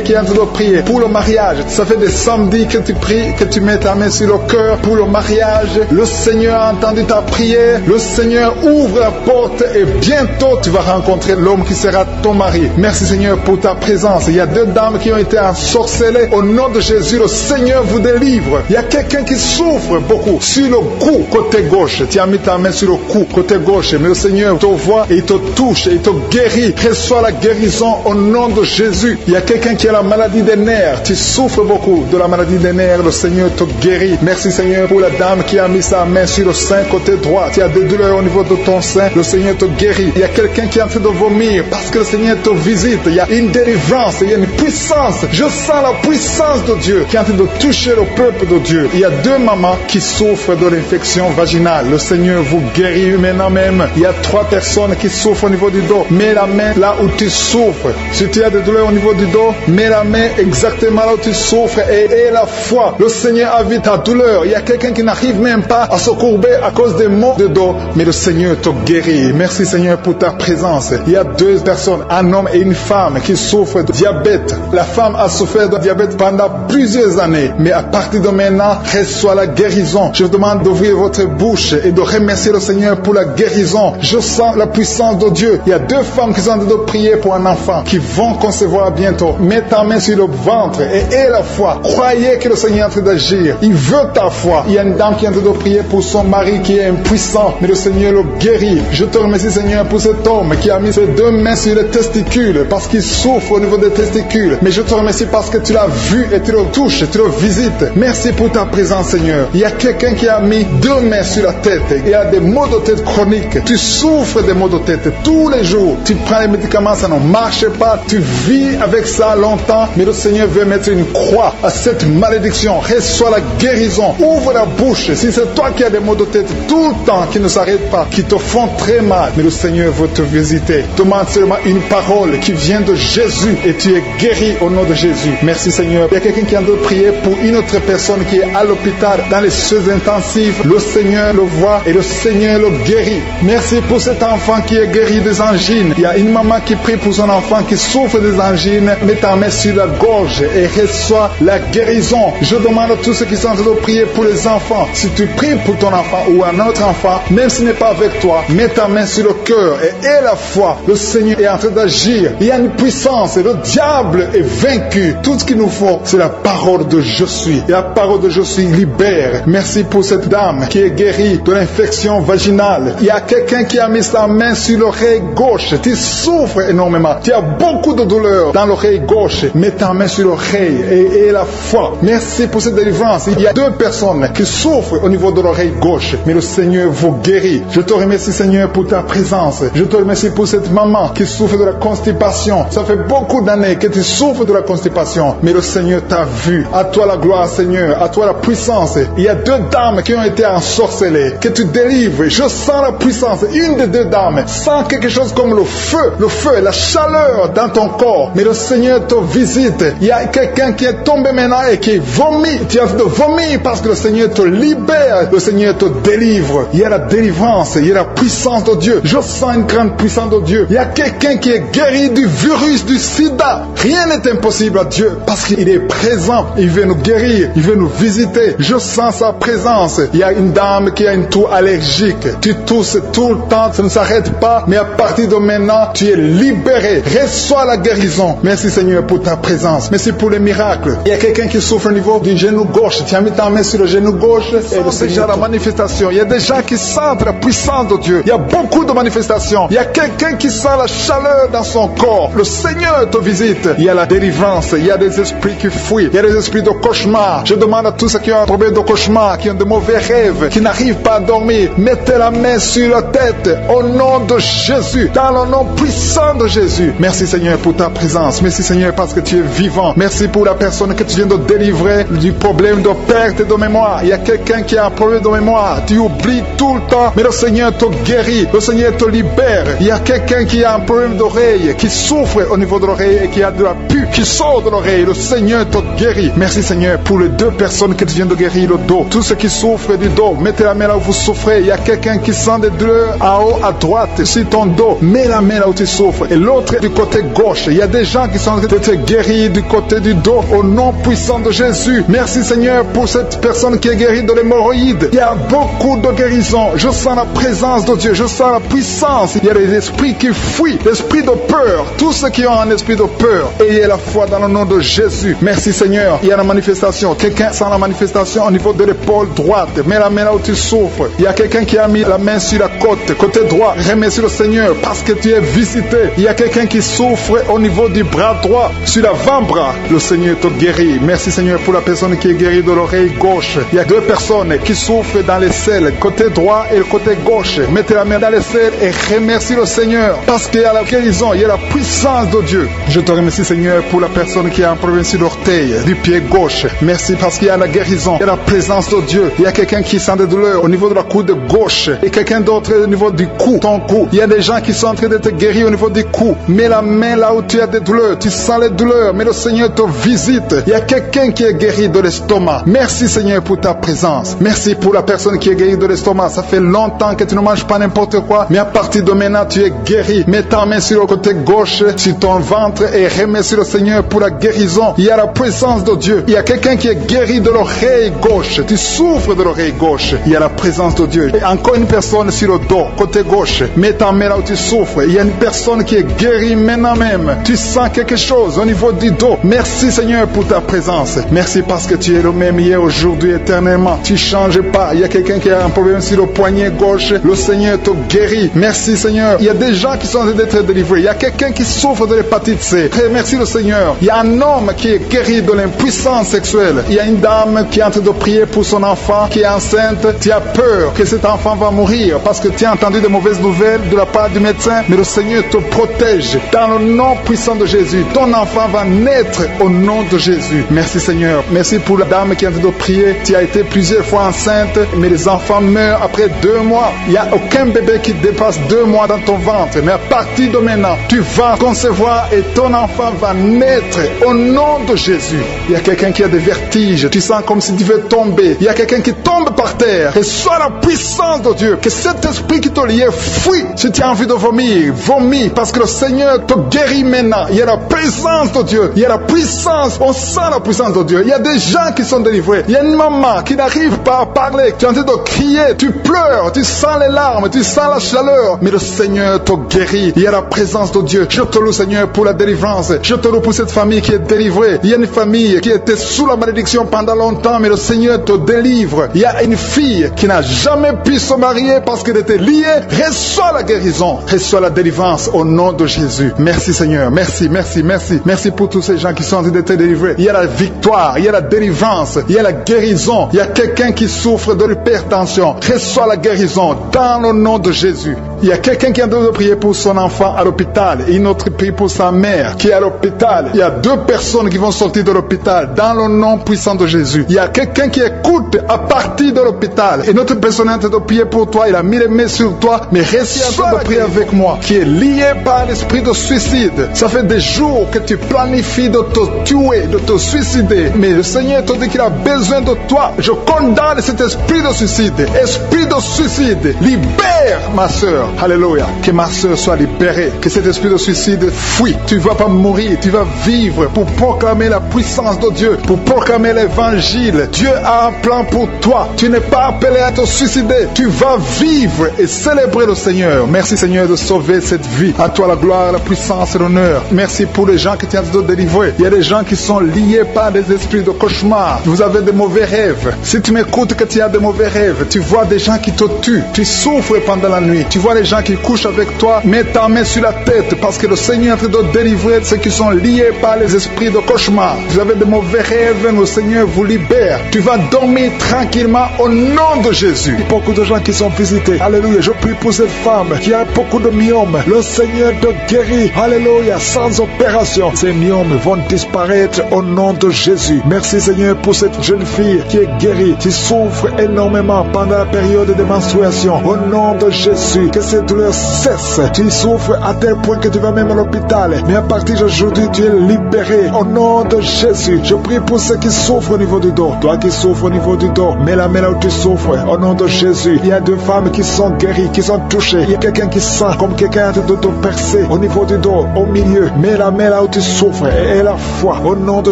qui est en train de prier pour le mariage. Ça fait des samedis que tu pries, que tu mets ta main sur le cœur pour le mariage. Le Seigneur a entendu ta prière. Le Seigneur ouvre la porte et bientôt tu vas rencontrer l'homme qui sera ton mari. Merci Seigneur pour ta présence. Il y a 2 dames qui ont été ensorcelées. Au nom de Jésus, le Seigneur vous délivre. Il y a quelqu'un qui souffre beaucoup sur le cou, côté gauche. Tu as mis ta main sur le cou, côté gauche. Mais le Seigneur te voit et il te touche et il te guérit. Reçois la guérison au nom de Jésus. Il y a quelqu'un qui a la maladie des nerfs. Tu souffres beaucoup de la maladie des nerfs. Le Seigneur te guérit. Merci Seigneur pour la dame qui a mis sa main sur le sein côté droit. Tu as des douleurs au niveau de ton sein. Le Seigneur te guérit. Il y a quelqu'un qui est en train de vomir parce que le Seigneur te visite. Il y a une délivrance. Il y a une puissance. Je sens la puissance de Dieu qui est en train de toucher le peuple de Dieu. Il y a 2 mamans qui souffrent de l'infection vaginale. Le Seigneur vous guérit maintenant même. Il y a 3 personnes qui souffrent au niveau du dos. Mets la main là où tu souffres. Si tu as des douleurs au niveau du dos, mets la main exactement là où tu souffres et aie la foi. Le Seigneur a vu ta douleur. Il y a quelqu'un qui n'arrive même pas à se courber à cause des maux de dos, mais le Seigneur te guérit. Merci Seigneur pour ta présence. Il y a deux personnes, un homme et une femme qui souffrent de diabète. La femme a souffert de diabète pendant plusieurs années, mais à partir de maintenant, reçoit la guérison. Je vous demande d'ouvrir votre bouche et de remercier le Seigneur pour la guérison. Je sens la puissance de Dieu. Il y a deux femmes qui sont en train de prier pour un enfant qui vont concevoir bientôt. Mets ta main sur le ventre et aie la foi. Croyez que le Seigneur est en train d'agir. Il veut ta foi. Il y a une dame qui est en train de prier pour son mari qui est impuissant, mais le Seigneur le guérit. Je te remercie Seigneur pour cet homme qui a mis ses deux mains sur les testicules parce qu'il souffre au niveau des testicules. Mais je te remercie parce que tu l'as vu et tu le touches, tu le visites. Merci pour ta présence Seigneur. Il y a quelqu'un qui a mis deux mains sur la tête. Il y a des maux de tête chroniques. Tu souffres des maux de tête tous les jours. Tu prends les médicaments, ça ne marche pas. Tu vis avec ça longtemps, mais le Seigneur veut mettre une croix à cette malédiction. Reçois la guérison. Ouvre la bouche. Si c'est toi qui as des maux de tête tout le temps, qui ne s'arrêtent pas, qui te font très mal, mais le Seigneur veut te visiter. Demande seulement une parole qui vient de Jésus et tu es guéri au nom de Jésus. Merci Seigneur. Il y a quelqu'un qui a de prier pour une autre personne qui est à l'hôpital dans les soins intensifs. Le Seigneur le voit et le Seigneur le guérit. Merci pour cet enfant qui est guéri des angines. Il y a une maman qui prie pour son enfant qui souffre des angines. Mets ta main sur la gorge et reçois la guérison. Je demande à tous ceux qui sont en train de prier pour les enfants. Si tu pries pour ton enfant ou un autre enfant, même s'il n'est pas avec toi, mets ta main sur le cœur et aie la foi. Le Seigneur est en train d'agir. Il y a une puissance et le diable est vaincu. Tout ce qu'il nous faut, c'est la parole de je suis. Et la parole de je suis libère. Merci pour cette dame qui est guérie de l'infection vaginale. Il y a quelqu'un qui a mis sa main sur l'oreille gauche. Tu souffres énormément. Tu as beaucoup de douleur dans l'oreille gauche. Mets ta main sur l'oreille et aie la foi. Merci pour cette délivrance. Il y a deux personnes qui souffrent au niveau de l'oreille gauche, mais le Seigneur vous guérit. Je te remercie Seigneur pour ta présence. Je te remercie pour cette maman qui souffre de la constipation. Ça fait beaucoup d'années que tu souffres de la constipation, mais le Seigneur t'a vu. À toi la gloire Seigneur, à toi la puissance. Il y a deux dames qui ont été ensorcelées, que tu délivres. Je sens la puissance. Une des deux dames sent quelque chose comme le feu, la chaleur dans ton corps, mais le Seigneur te visite. Il y a quelqu'un qui est tombé maintenant et qui vomit. Tu as de vomir parce que le Seigneur te libère, le Seigneur te délivre. Il y a la délivrance, il y a la puissance de Dieu. Je sens une grande puissance de Dieu. Il y a quelqu'un qui est guéri du virus du sida. Rien n'est impossible à Dieu parce qu'il est présent. Il veut nous guérir, il veut nous visiter. Je sens sa présence. Il y a une dame qui a une toux allergique. Tu tousses tout le temps, ça ne s'arrête pas, mais à partir de maintenant, tu es libéré. Reçois la guérison. Merci Seigneur pour ta présence. Merci pour les miracles. Il y a quelqu'un qui souffre au niveau du genou gauche. Tu as mis ta main sur le genou gauche et le Seigneur la manifestation. Il y a des gens qui sentent la puissance de Dieu. Il y a beaucoup de manifestations. Il y a quelqu'un qui sent la chaleur dans son corps. Le Seigneur te visite. Il y a la délivrance. Il y a des esprits qui fuient. Il y a des esprits de cauchemar. Je demande à tous ceux qui ont un problème de cauchemar, qui ont de mauvais rêves, qui n'arrivent pas à dormir, mettez la main sur la tête au nom de Jésus, dans le nom puissant de Jésus. Merci Seigneur pour ta présence. Merci Seigneur parce que tu es vivant. Merci pour la personne que tu viens de délivrer du problème de perte de mémoire. Il y a quelqu'un qui a un problème de mémoire. Tu oublies tout le temps, mais le Seigneur te guérit. Le Seigneur te libère. Il y a quelqu'un qui a un problème d'oreille, qui souffre au niveau de l'oreille et qui a de la pus qui sort de l'oreille. Le Seigneur te guérit. Merci Seigneur pour les deux personnes que tu viens de guérir le dos. Tous ceux qui souffrent du dos, mettez la main là où vous souffrez. Il y a quelqu'un qui sent des douleurs à haut, à droite, sur ton dos. Mets la main là où tu souffres. Et l'autre du côté gauche. Il y a des gens qui sont en train de te guérir du côté du dos au nom puissant de Jésus. Merci Seigneur pour cette personne qui est guérie de l'hémorroïde. Il y a beaucoup de guérison. Je sens la présence de Dieu. Je sens la puissance. Il y a des esprits qui fuient. L'esprit de peur. Tous ceux qui ont un esprit de peur. Ayez la foi dans le nom de Jésus. Merci Seigneur. Il y a la manifestation. Quelqu'un sent la manifestation au niveau de l'épaule droite. Mets la main là où tu souffres. Il y a quelqu'un qui a mis la main sur la côte. Côté droit. Remercie le Seigneur parce que tu es visité. Il y a quelqu'un qui souffre au niveau du bras droit. Sur l'avant-bras. Le Seigneur te guérit. Merci Seigneur pour la personne qui est guérie de l'oreille gauche. Il y a deux personnes qui souffrent dans les selles. Côté droit et le côté gauche. Mettez la main dans les selles et remercie le Seigneur parce qu'il y a la guérison. Il y a la puissance de Dieu. Je te remercie Seigneur pour la personne qui a un problème sur l'orteil du pied gauche. Merci parce qu'il y a la guérison. Il y a la présence de Dieu. Il y a quelqu'un qui sent des douleurs au niveau de la coude gauche et quelqu'un d'autre au niveau du cou, ton cou. Il y a des gens qui sont en train de te guérir au niveau du cou. Mets la main là où tu as des douleurs. Tu sens les douleurs, mais le Seigneur te visite. Il y a quelqu'un qui est guéri de l'estomac. Merci Seigneur pour ta présence. Merci pour la personne qui est guérie de l'estomac. Ça fait longtemps que tu ne manges pas n'importe quoi, mais à partir de maintenant tu es guéri. Mets ta main sur le côté gauche, sur ton ventre et remercie le Seigneur pour la guérison. Il y a la présence de Dieu. Il y a quelqu'un qui est guéri de l'oreille gauche. Tu souffres de l'oreille gauche. Il y a la présence de Dieu. Et encore une personne sur le dos, côté gauche. Mets ta main là où tu souffres. Il y a une personne qui est guérie maintenant même. Tu sens quelque chose au niveau du dos. Merci Seigneur pour ta présence. Merci parce que tu es le même hier, aujourd'hui, éternellement. Tu ne changes pas. Il y a quelqu'un qui a un problème sur le poignet gauche. Le Seigneur te guérit. Merci Seigneur. Il y a des gens qui sont en train d'être délivrés. Il y a quelqu'un qui souffre de l'hépatite C. Merci le Seigneur. Il y a un homme qui est guéri de l'impuissance sexuelle. Il y a une dame qui est en train de prier pour son enfant qui est enceinte. Tu as peur que cet enfant va mourir parce que tu as entendu de mauvaises nouvelles de la part du médecin. Mais le Seigneur te protège. Dans le nom puissant de Jésus, ton enfant va naître au nom de Jésus. Merci Seigneur. Merci pour la dame qui est en train de prier. Tu as été plusieurs fois enceinte, mais les enfants meurent après 2 mois. Il n'y a aucun bébé qui dépasse 2 mois dans ton ventre. Mais à partir de maintenant, tu vas concevoir et ton enfant va naître au nom de Jésus. Il y a quelqu'un qui a des vertiges. Tu sens comme si tu veux tomber. Il y a quelqu'un qui tombe par terre. Reçois la puissance de Dieu. Que cet esprit qui te liait fuit. Si tu as envie de vomir, vomis. Parce que le Seigneur te guérit maintenant. Il y a la présence de Dieu. Il y a la puissance. On sent la puissance de Dieu. Il y a des gens qui sont délivrés. Il y a une maman qui n'arrive pas à parler. Tu es en train de crier. Tu pleures. Tu sens les larmes. Tu sens la chaleur. Mais le Seigneur te guérit. Il y a la présence de Dieu. Je te loue Seigneur pour la délivrance. Je te loue pour cette famille qui est délivrée. Il y a une famille qui était sous la malédiction pendant longtemps. Mais le Seigneur te délivre. Il y a une fille qui n'a jamais pu se marier parce qu'elle était liée. Reçois la guérison. Reçois la délivrance au nom de Jésus. Merci Seigneur. Merci, merci, merci. Merci pour tous ces gens qui sont en train d'être délivrés. Il y a la victoire. Il y a la délivrance. Il y a la guérison. Il y a quelqu'un qui souffre de l'hypertension. Reçois la guérison dans le nom de Jésus. Il y a quelqu'un qui est en train de prier pour son enfant à l'hôpital et une autre prie pour sa mère qui est à l'hôpital. Il y a 2 personnes qui vont sortir de l'hôpital dans le nom puissant de Jésus. Il y a quelqu'un qui écoute à partir de l'hôpital et notre personne est en train de prier pour toi. Il a mis les mains sur toi, mais reste en train de prier avec moi qui est lié par l'esprit de suicide. Ça fait des jours que tu planifies de te tuer, de te suicider, mais le Seigneur te dit qu'il a besoin de toi. Je condamne cet esprit de suicide. Esprit de suicide, libère ma soeur. Alléluia. Que ma soeur soit libérée. Que cet esprit de suicide fuit. Tu ne vas pas mourir. Tu vas vivre pour proclamer la puissance de Dieu. Pour proclamer l'évangile. Dieu a un plan pour toi. Tu n'es pas appelé à te suicider. Tu vas vivre et célébrer le Seigneur. Merci Seigneur de sauver cette vie. À toi la gloire, la puissance et l'honneur. Merci pour les gens qui t'ont de délivrer. Il y a des gens qui sont liés par des esprits de cauchemar. Vous avez des mauvais rêves. Si tu m'écoutes que tu as des mauvais rêves, tu vois des gens qui te tuent. Tu souffres pendant la nuit. Tu vois les gens qui couchent avec toi. Mets ta main sur la tête parce que le Seigneur est en train de délivrer ceux qui sont liés par les esprits de cauchemar. Vous avez des mauvais rêves, le Seigneur vous libère. Tu vas dormir tranquillement au nom de Jésus. Il y a beaucoup de gens qui sont visités. Alléluia. Je prie pour cette femme qui a beaucoup de myomes. Le Seigneur te guérit. Alléluia. Sans opération. Ces myomes vont disparaître au nom de Jésus. Merci Seigneur pour cette jeune fille qui est guérie, qui souffre énormément pendant la période de menstruation. Au nom de Jésus, que cette douleur cesse. Tu souffres à tel point que tu vas même à l'hôpital. Mais à partir d'aujourd'hui, tu es libéré. Au nom de Jésus, je prie pour ceux qui souffrent au niveau du dos. Toi qui souffres au niveau du dos, mets la main là où tu souffres. Au nom de Jésus, il y a 2 femmes qui sont guéries, qui sont touchées. Il y a quelqu'un qui sent comme quelqu'un de te percer au niveau du dos, au milieu. Mets la main là où tu souffres et aie la foi. Au nom de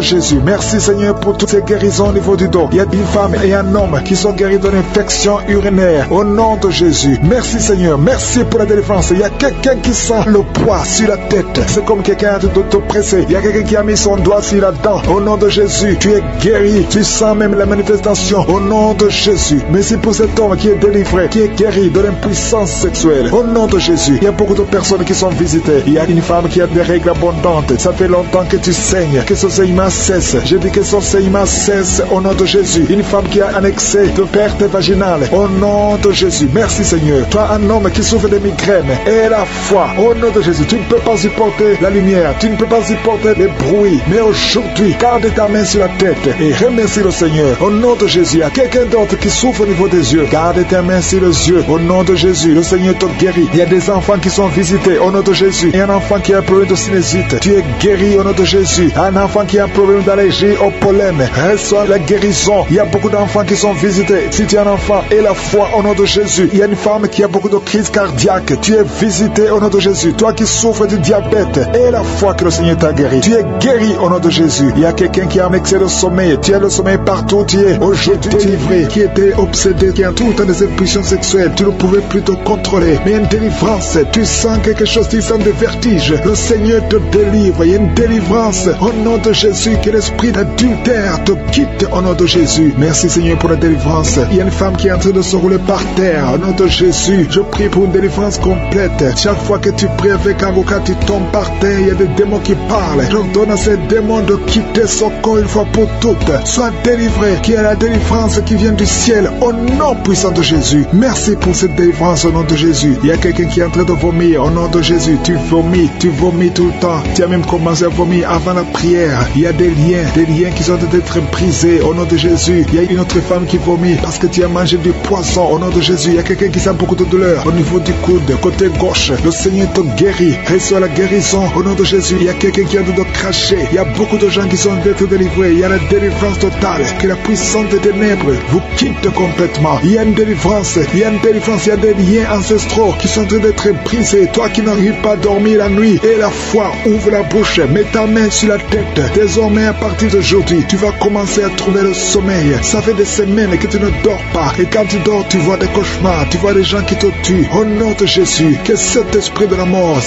Jésus, merci Seigneur pour toutes ces guérisons au niveau du dos. Il y a une femme et un homme qui sont guéris d'une infection urinaire. Au nom de Jésus, merci Seigneur. Merci pour la délivrance. Il y a quelqu'un qui sent le poids sur la tête. C'est comme quelqu'un de te presser. Il y a quelqu'un qui a mis son doigt sur la dent. Au nom de Jésus, tu es guéri. Tu sens même la manifestation. Au nom de Jésus. Merci pour cet homme qui est délivré, qui est guéri de l'impuissance sexuelle. Au nom de Jésus. Il y a beaucoup de personnes qui sont visitées. Il y a une femme qui a des règles abondantes. Ça fait longtemps que tu saignes. Que ce saignement cesse. Je dis que son saignement cesse au nom de Jésus. Une femme qui a un excès de perte vaginale. Au nom de Jésus. Merci Seigneur. Toi, un homme qui souffre de migraines. Et la foi. Au nom de Jésus. Tu ne peux pas supporter la lumière. Tu ne peux pas supporter les bruits. Mais aujourd'hui, garde ta main sur la tête et remercie le Seigneur. Au nom de Jésus. Il y a quelqu'un d'autre qui souffre au niveau des yeux. Garde ta main sur les yeux. Au nom de Jésus. Le Seigneur te guérit. Il y a des enfants qui sont visités. Au nom de Jésus. Il y a un enfant qui a un problème de sinusite. Tu es guéri au nom de Jésus. Un enfant qui a un problème d'allergie au pollen. Amen. Reçois la guérison. Il y a beaucoup d'enfants qui sont visités. Si tu es un enfant, et la foi au nom de Jésus. Il y a une femme qui a beaucoup de crises cardiaques. Tu es visité au nom de Jésus. Toi qui souffres du diabète, et la foi que le Seigneur t'a guéri. Tu es guéri au nom de Jésus. Il y a quelqu'un qui a un excès de sommeil. Tu as le sommeil partout. Tu es aujourd'hui délivré. Qui était obsédé, qui a tout le temps des impulsions sexuelles. Tu ne pouvais plus te contrôler. Mais il y a une délivrance. Tu sens quelque chose, tu sens des vertiges. Le Seigneur te délivre. Il y a une délivrance au nom de Jésus. Que l'esprit d'adultère te quitte au nom de Jésus. Merci Seigneur pour la délivrance. Il y a une femme qui est en train de se rouler par terre. Au nom de Jésus, je prie pour une délivrance complète. Chaque fois que tu pries avec un avocat, tu tombes par terre. Il y a des démons qui parlent. J'ordonne à ces démons de quitter son corps une fois pour toutes. Sois délivré. Qu'il y ait la délivrance qui vient du ciel. Au nom puissant de Jésus. Merci pour cette délivrance au nom de Jésus. Il y a quelqu'un qui est en train de vomir au nom de Jésus. Tu vomis tout le temps. Tu as même commencé à vomir avant la prière. Il y a des liens qui sont en train d'être brisés au nom de Jésus. Il y a une autre femme qui vomit parce que tu as mangé du poisson au nom de Jésus. Il y a quelqu'un qui sent beaucoup de douleur au niveau du coude, côté gauche. Le Seigneur te guérit. Reçois la guérison au nom de Jésus. Il y a quelqu'un qui est en train de cracher. Il y a beaucoup de gens qui sont en train d'être délivrés. Il y a la délivrance totale. Que la puissance des ténèbres vous quitte complètement. Il y a une délivrance. Il y a des liens ancestraux qui sont en train d'être brisés. Toi qui n'arrives pas à dormir la nuit, et la foi, ouvre la bouche, mets ta main sur la tête. Désormais, à partir d'aujourd'hui, tu vas commencer à trouver le sommeil. Ça fait des semaines que tu ne dors pas. Et quand tu dors, tu vois des cauchemars. Tu vois des gens qui te tuent. Au nom de Jésus, que cet esprit de la mort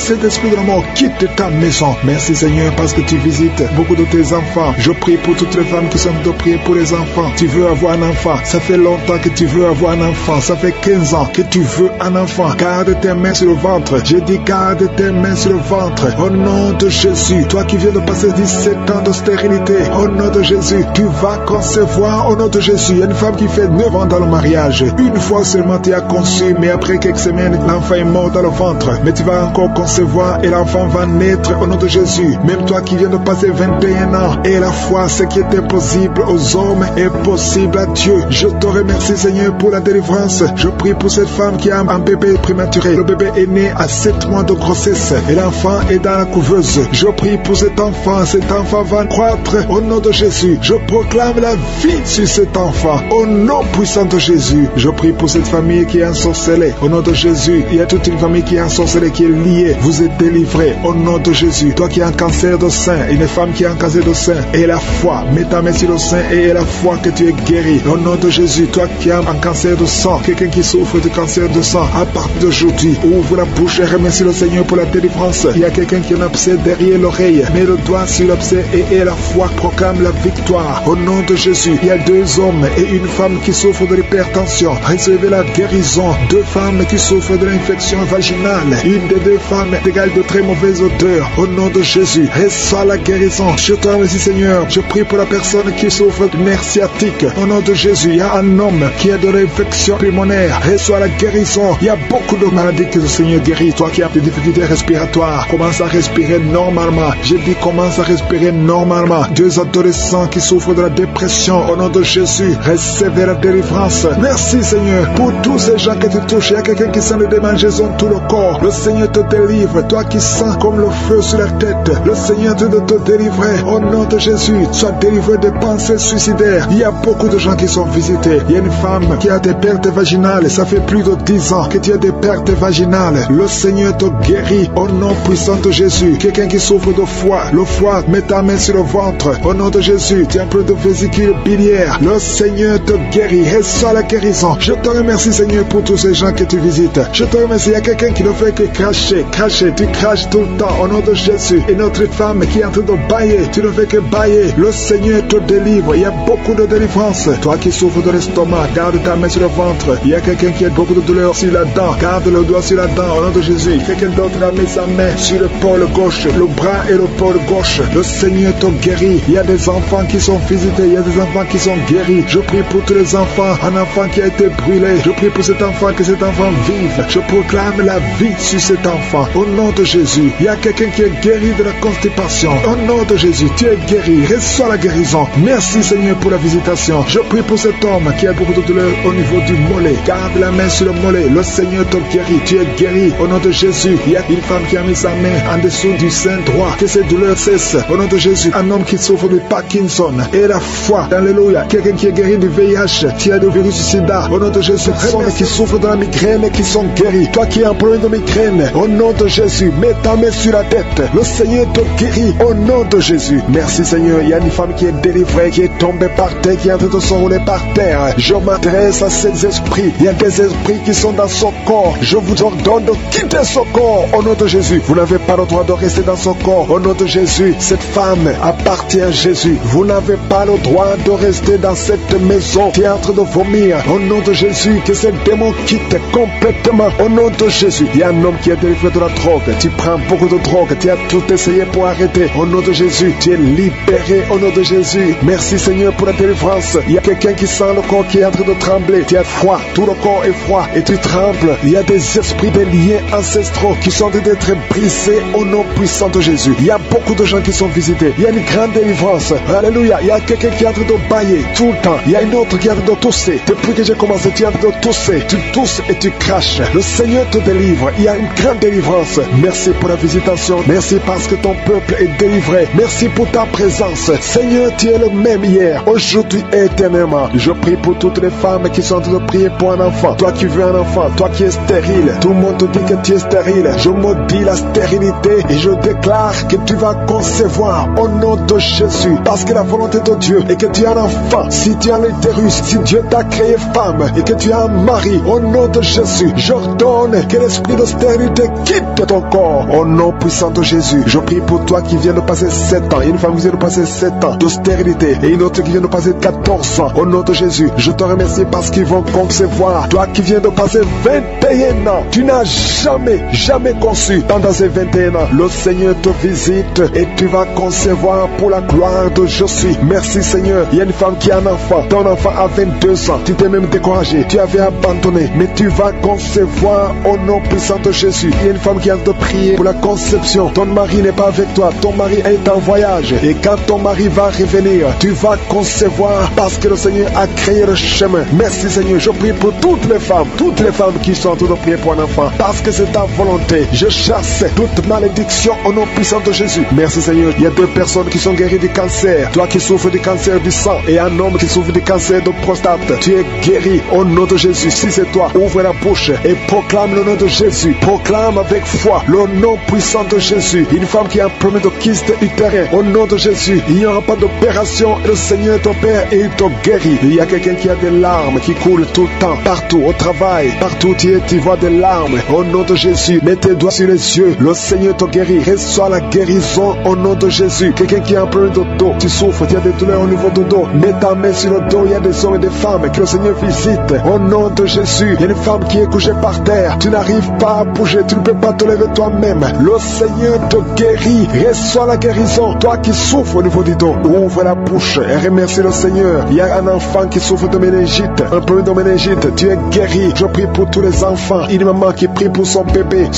quitte ta maison. Merci Seigneur parce que tu visites beaucoup de tes enfants. Je prie pour toutes les femmes qui sont de prier pour les enfants. Tu veux avoir un enfant. Ça fait longtemps que tu veux avoir un enfant. Ça fait 15 ans que tu veux un enfant. Garde tes mains sur le ventre. J'ai dit garde tes mains sur le ventre. Au nom de Jésus, toi qui viens de passer 17 ans de stérilité, au nom de Jésus, tu vas concevoir au nom de Jésus. Il y a une femme qui fait 9 ans dans le mariage. Une fois seulement tu as conçu, mais après quelques semaines, l'enfant est mort dans le ventre. Mais tu vas encore concevoir et l'enfant va naître au nom de Jésus. Même toi qui viens de passer 21 ans, et la foi, ce qui est impossible aux hommes est possible à Dieu. Je te remercie Seigneur pour la délivrance. Je prie pour cette femme qui a un bébé prématuré. Le bébé est né à 7 mois de grossesse et l'enfant est dans la couveuse. Je prie pour cet enfant va croître au nom de Jésus. Je proclame la vie sur cet enfant au nom puissant de Jésus. Je prie pour cette famille qui est ensorcelée au nom de Jésus. Il y a toute une famille qui est ensorcelée, qui est liée. Vous êtes délivrés au nom de Jésus. Toi qui as un cancer de sein, une femme qui a un cancer de sein, et la foi, mets ta main sur le sein et la foi que tu es guéri au nom de Jésus. Toi qui as un cancer de sang, quelqu'un qui souffre de cancer de sang, à partir d'aujourd'hui, ouvre la bouche et remercie le Seigneur pour la délivrance. Il y a quelqu'un qui a un abcès derrière l'oreille, mets le doigt sur l'abcès et la foi proclame la victoire au nom de Jésus. Il y a 2 hommes et une femme qui souffrent de l'hypertension. Recevez la guérison. 2 femmes qui souffrent de l'infection vaginale. Une des 2 femmes égale de très mauvaise odeur. Au nom de Jésus, reçois la guérison. Je te remercie Seigneur. Je prie pour la personne qui souffre de nerf sciatique. Au nom de Jésus, il y a un homme qui a de l'infection pulmonaire. Reçois la guérison. Il y a beaucoup de maladies que le Seigneur guérit. Toi qui as des difficultés respiratoires, commence à respirer normalement. J'ai dit commence à respirer normalement. 2 adolescents qui souffrent de la dépression, au nom de Jésus, recevez la délivrance. Merci Seigneur pour tous ces gens que tu touches. Il y a quelqu'un qui sent le démangeaison tout le corps. Le Seigneur te délivre. Toi qui sens comme le feu sur la tête, le Seigneur te délivrer au nom de Jésus. Sois délivré des pensées suicidaires. Il y a beaucoup de gens qui sont visités. Il y a une femme qui a des pertes vaginales. Ça fait plus de 10 ans que tu as des pertes vaginales. Le Seigneur te guérit au nom puissant de Jésus. Quelqu'un qui souffre de foie, le foie, mets ta main sur le ventre. Au nom de Jésus, tu as un peu de vésicule biliaire. Le Seigneur te guérit. Reçois la guérison. Je te remercie Seigneur pour tous ces gens que tu visites. Je te remercie. Il y a quelqu'un qui ne fait que cracher. Tu craches tout le temps au nom de Jésus. Et notre femme qui est en train de bailler, tu ne fais que bailler. Le Seigneur te délivre. Il y a beaucoup de délivrance. Toi qui souffres de l'estomac, garde ta main sur le ventre. Il y a quelqu'un qui a beaucoup de douleur sur la dent. Garde le doigt sur la dent au nom de Jésus. Quelqu'un d'autre a mis sa main sur le pôle gauche, le bras et le pôle gauche. Le Seigneur te guérit. Il y a des enfants qui sont visités. Il y a des enfants qui sont guéris. Je prie pour tous les enfants. Un enfant qui a été brûlé. Je prie pour cet enfant, que cet enfant vive. Je proclame la vie sur cet enfant. Au nom de Jésus. Il y a quelqu'un qui est guéri de la constipation. Au nom de Jésus, tu es guéri. Reçois la guérison. Merci Seigneur pour la visitation. Je prie pour cet homme qui a beaucoup de douleur au niveau du mollet. Garde la main sur le mollet. Le Seigneur te guérit. Tu es guéri. Au nom de Jésus. Il y a une femme qui a mis sa main en dessous du sein droit. Que ces douleurs cessent. Au nom de Jésus. Un homme qui souffre de Parkinson. Parkinson et la foi. Alléluia. Quelqu'un qui est guéri du VIH, qui a du virus sida, au nom de Jésus. Personne qui souffre de la migraine, qui sont guéris. Toi qui as un problème de migraine, au nom de Jésus, mets ta main sur la tête. Le Seigneur te guérit au nom de Jésus. Merci Seigneur. Il y a une femme qui est délivrée, qui est tombée par terre, qui est en train de s'enrouler par terre. Je m'adresse à ces esprits. Il y a des esprits qui sont dans son corps. Je vous ordonne de quitter son corps au nom de Jésus. Vous n'avez pas le droit de rester dans son corps au nom de Jésus. Cette femme appartient à Jésus. Vous n'avez pas le droit de rester dans cette maison qui est en train de vomir. Au nom de Jésus, que ces démons quittent complètement au nom de Jésus. Il y a un homme qui est délivré de la drogue. Tu prends beaucoup de drogue. Tu as tout essayé pour arrêter. Au nom de Jésus, tu es libéré au nom de Jésus. Merci Seigneur pour la délivrance. Il y a quelqu'un qui sent le corps qui est en train de trembler. Tu as froid. Tout le corps est froid et tu trembles. Il y a des esprits, des liens ancestraux qui sont en train d'être brisés au nom puissant de Jésus. Il y a beaucoup de gens qui sont visités. Il y a une grande délivrance. Alléluia. Il y a quelqu'un qui est en train de bailler tout le temps. Il y a une autre qui est en train de tousser. Depuis que j'ai commencé, tu es en train de tousser. Tu tousses et tu craches. Le Seigneur te délivre. Il y a une grande délivrance. Merci pour la visitation. Merci parce que ton peuple est délivré. Merci pour ta présence. Seigneur, tu es le même hier, aujourd'hui et éternellement. Je prie pour toutes les femmes qui sont en train de prier pour un enfant. Toi qui veux un enfant, toi qui es stérile. Tout le monde te dit que tu es stérile. Je maudis la stérilité et je déclare que tu vas concevoir au nom de Jésus. Parce que la volonté de Dieu est que tu as un enfant. Si tu as l'utérus, si Dieu t'a créé femme et que tu as un mari, au nom de Jésus, j'ordonne que l'esprit de stérilité quitte ton corps. Au nom puissant de Jésus, je prie pour toi qui viens de passer 7 ans. Il y a une femme qui vient de passer 7 ans de stérilité et une autre qui vient de passer 14 ans. Au nom de Jésus, je te remercie parce qu'ils vont concevoir. Toi qui viens de passer 21 ans, tu n'as jamais conçu. Pendant ces 21 ans, le Seigneur te visite et tu vas concevoir pour la gloire de je suis. Merci Seigneur. Il y a une femme qui a un enfant. Ton enfant a 22 ans. Tu t'es même découragé. Tu avais abandonné. Mais tu vas concevoir au nom puissant de Jésus. Il y a une femme qui a de prier pour la conception. Ton mari n'est pas avec toi. Ton mari est en voyage. Et quand ton mari va revenir, tu vas concevoir parce que le Seigneur a créé le chemin. Merci Seigneur. Je prie pour toutes les femmes qui sont en train de prier pour un enfant. Parce que c'est ta volonté. Je chasse toute malédiction au nom puissant de Jésus. Merci Seigneur. Il y a 2 personnes qui sont guéries du cancer. Toi qui souffres du cancer du sang et un homme qui souffre du cancer de prostate. Tu es guéri au nom de Jésus. Si c'est toi, ouvre la bouche et proclame le nom de Jésus. Proclame avec foi le nom puissant de Jésus. Une femme qui a un problème de kyste utérin. Au nom de Jésus, il n'y aura pas d'opération. Le Seigneur ton Père et il te guérit. Il y a quelqu'un qui a des larmes qui coulent tout le temps. Partout, au travail, partout où tu es, tu vois des larmes. Au nom de Jésus, mets tes doigts sur les yeux. Le Seigneur te guérit. Reçois la guérison au nom de Jésus. Quelqu'un qui a un problème de dos, tu souffres, tu as des douleurs au niveau du dos. Mets ta main sur le dos. Il y a des hommes et des femmes que le Seigneur visite. Au nom de Jésus, il y a une femme qui est couchée par terre. Tu n'arrives pas à bouger, tu ne peux pas te lever toi-même. Le Seigneur te guérit. Reçois la guérison. Toi qui souffres au niveau du dos, ouvre la bouche et remercie le Seigneur. Il y a un enfant qui souffre de méningite, un problème de méningite. Tu es guéri. Je prie pour tous les enfants. Une maman qui prie pour son bébé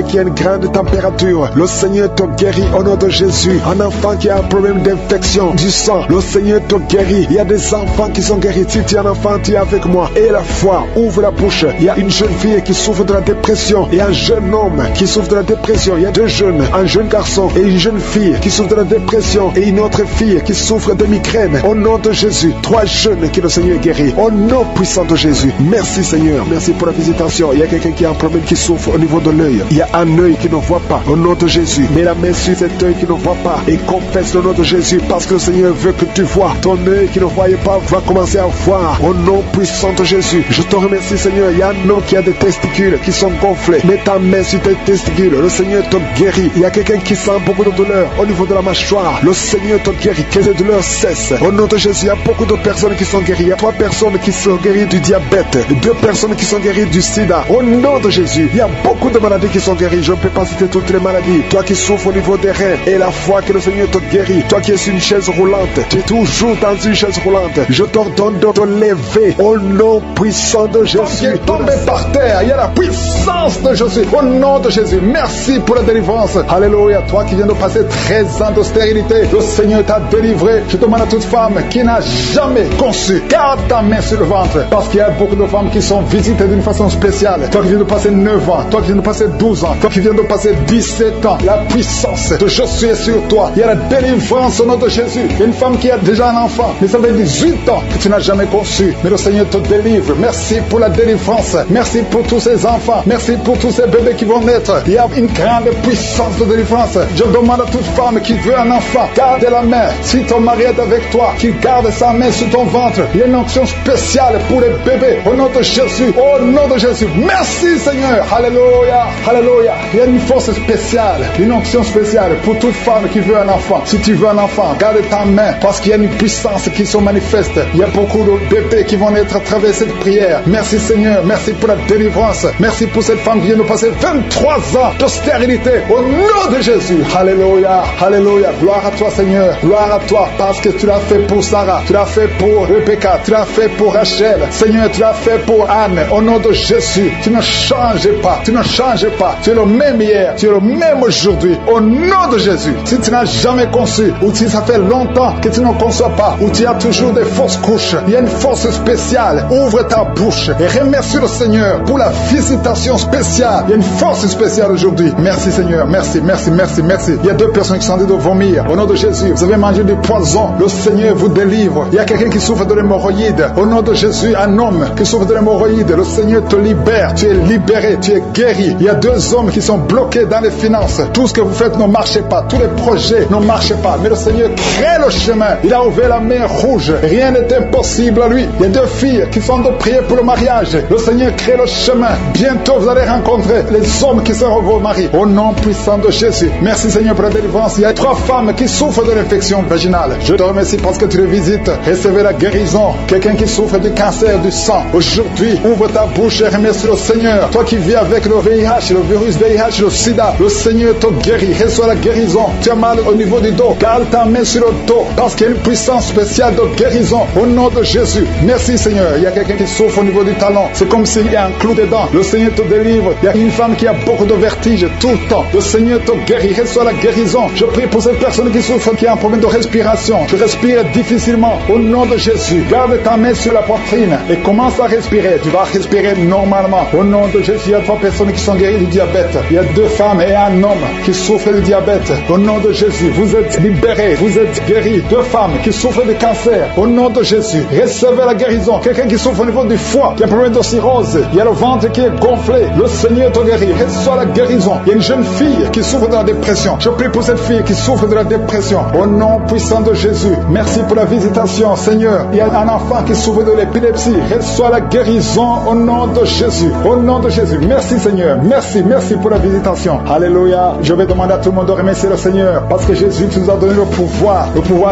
qui a une grande température. Le Seigneur te guérit au nom de Jésus. Un enfant qui a un problème d'infection du sang, le Seigneur te guérit. Il y a des enfants qui sont guéris. Si tu es un enfant, tu es avec moi. Et la foi, ouvre la bouche. Il y a une jeune fille qui souffre de la dépression et un jeune homme qui souffre de la dépression. Il y a 2 jeunes, un jeune garçon et une jeune fille qui souffre de la dépression et une autre fille qui souffre de migraine. Au nom de Jésus, 3 jeunes que le Seigneur guérit. Au nom puissant de Jésus. Merci Seigneur. Merci pour la visitation. Il y a quelqu'un qui a un problème qui souffre au niveau de l'œil. Il y a un œil qui ne voit pas. Au nom de Jésus, mets la main sur cet œil qui ne voit pas et confesse le nom de Jésus parce que le Seigneur veut que tu vois. Ton œil qui ne voyait pas va commencer à voir. Au nom puissant de Jésus, je te remercie Seigneur. Il y a un homme qui a des testicules qui sont gonflés. Mets ta main sur tes testicules. Le Seigneur te guérit. Il y a quelqu'un qui sent beaucoup de douleur au niveau de la mâchoire. Le Seigneur te guérit. Que ces douleurs cessent. Au nom de Jésus, il y a beaucoup de personnes qui sont guéries. Il y a 3 personnes qui sont guéries du diabète, 2 personnes qui sont guéries du sida. Au nom de Jésus, il y a beaucoup de maladies qui sont guéries. Je ne peux pas citer toutes les maladies. Toi qui souffres au niveau des reins et la foi que le Seigneur te guérit. Toi qui es sur une chaise roulante, tu es toujours dans une chaise roulante. Je t'ordonne de te lever au nom puissant de Jésus. Tu es tombé par terre. Il y a la puissance de Jésus. Au nom de Jésus, merci pour la délivrance. Alléluia. Toi qui viens de passer 13 ans de stérilité, le Seigneur t'a délivré. Je demande à toute femme qui n'a jamais conçu, garde ta main sur le ventre. Parce qu'il y a beaucoup de femmes qui sont visitées d'une façon spéciale. Toi qui viens de passer 9 ans, toi qui viens de passer 12 ans, toi qui viens de passer 17 ans, la puissance de je suis sur toi. Il y a la délivrance au nom de Jésus. Il y a une femme qui a déjà un enfant, mais ça fait 18 ans que tu n'as jamais conçu. Mais le Seigneur te délivre. Merci pour la délivrance. Merci pour tous ces enfants. Merci pour tous ces bébés qui vont naître. Il y a une grande puissance de délivrance. Je demande à toute femme qui veut un enfant, garde la main. Si ton mari est avec toi, qu'il garde sa main sur ton ventre. Il y a une onction spéciale pour les bébés. Au nom de Jésus. Au nom de Jésus. Merci Seigneur. Alléluia. Alléluia. Il y a une force spéciale, une onction spéciale pour toute femme qui veut un enfant. Si tu veux un enfant, garde ta main parce qu'il y a une puissance qui se manifeste. Il y a beaucoup de bébés qui vont naître à travers cette prière. Merci Seigneur. Merci pour la délivrance. Merci pour cette femme qui vient de passer 23 ans de stérilité. Au nom de Jésus. Alléluia. Alléluia. Gloire à toi Seigneur. Gloire à toi parce que tu l'as fait pour Sarah. Tu l'as fait pour Rebecca. Tu l'as fait pour Rachel. Seigneur, tu l'as fait pour Anne. Au nom de Jésus. Tu ne changes pas. Tu ne changes pas. Tu es le même hier. Tu es le même aujourd'hui. Au nom de Jésus. Si tu n'as jamais conçu ou si ça fait longtemps que tu ne conçois pas ou tu as toujours des fausses couches, il y a une force spéciale. Ouvre ta bouche et remercie le Seigneur pour la visitation spéciale. Il y a une force spéciale aujourd'hui. Merci Seigneur. Merci, merci, merci, merci. Il y a 2 personnes qui sont en train de vomir. Au nom de Jésus, vous avez mangé du poison. Le Seigneur vous délivre. Il y a quelqu'un qui souffre de l'hémorroïde. Au nom de Jésus, un homme qui souffre de l'hémorroïde. Le Seigneur te libère. Tu es libéré. Tu es guéri. Il y a 2 hommes qui sont bloqués dans les finances. Tout ce que vous faites ne marche pas. Tous les projets ne marchent pas. Mais le Seigneur crée le chemin. Il a ouvert la mer rouge. Rien n'est impossible à lui. Il y a 2 filles qui sont de prier pour le mariage. Le Seigneur crée le chemin. Bientôt, vous allez rencontrer les hommes qui seront vos maris. Au nom puissant de Jésus. Merci Seigneur pour la délivrance. Il y a 3 femmes qui souffrent de l'infection vaginale. Je te remercie parce que tu les visites. Recevez la guérison. Quelqu'un qui souffre du cancer du sang. Aujourd'hui, ouvre ta bouche et remercie le Seigneur. Toi qui vis avec le VIH, le virus VIH, le sida, le Seigneur te guérit. Reçois la guérison. Tu as mal au niveau du dos. Garde ta main sur le dos parce qu'il y a une puissance spéciale de guérison. Au nom de Jésus. Merci Seigneur. Il y a quelqu'un qui souffre au niveau du talon. C'est comme s'il y a un clou dedans. Le Seigneur te délivre. Il y a une femme qui a beaucoup de vertige tout le temps. Le Seigneur te guérit. Reçois la guérison. Je prie pour cette personne qui souffre, qui a un problème de respiration. Tu respires difficilement. Au nom de Jésus. Garde ta main sur la poitrine et commence à respirer. Tu vas respirer normalement. Au nom de Jésus, il y a 3 personnes qui sont guéries du diabète. Il y a 2 femmes et un homme qui souffrent du diabète. Au nom de Jésus, vous êtes libérés. Vous êtes guéris. 2 femmes qui souffrent de cancer. Au nom de Jésus, recevez la guérison. Quelqu'un qui souffre au niveau du foie, qui a un problème de cirrhose. Il y a le ventre qui est gonflé. Le Seigneur te guérit. Reçois la guérison. Il y a une jeune fille qui souffre de la dépression. Je prie pour cette fille qui souffre de la dépression. Au nom puissant de Jésus. Merci pour la visitation, Seigneur. Il y a un enfant qui souffre de l'épilepsie. Reçois la guérison au nom de Jésus. Au nom de Jésus. Merci, Seigneur. Merci, merci pour la visitation. Alléluia. Je vais demander à tout le monde de remercier le Seigneur parce que Jésus nous a donné le pouvoir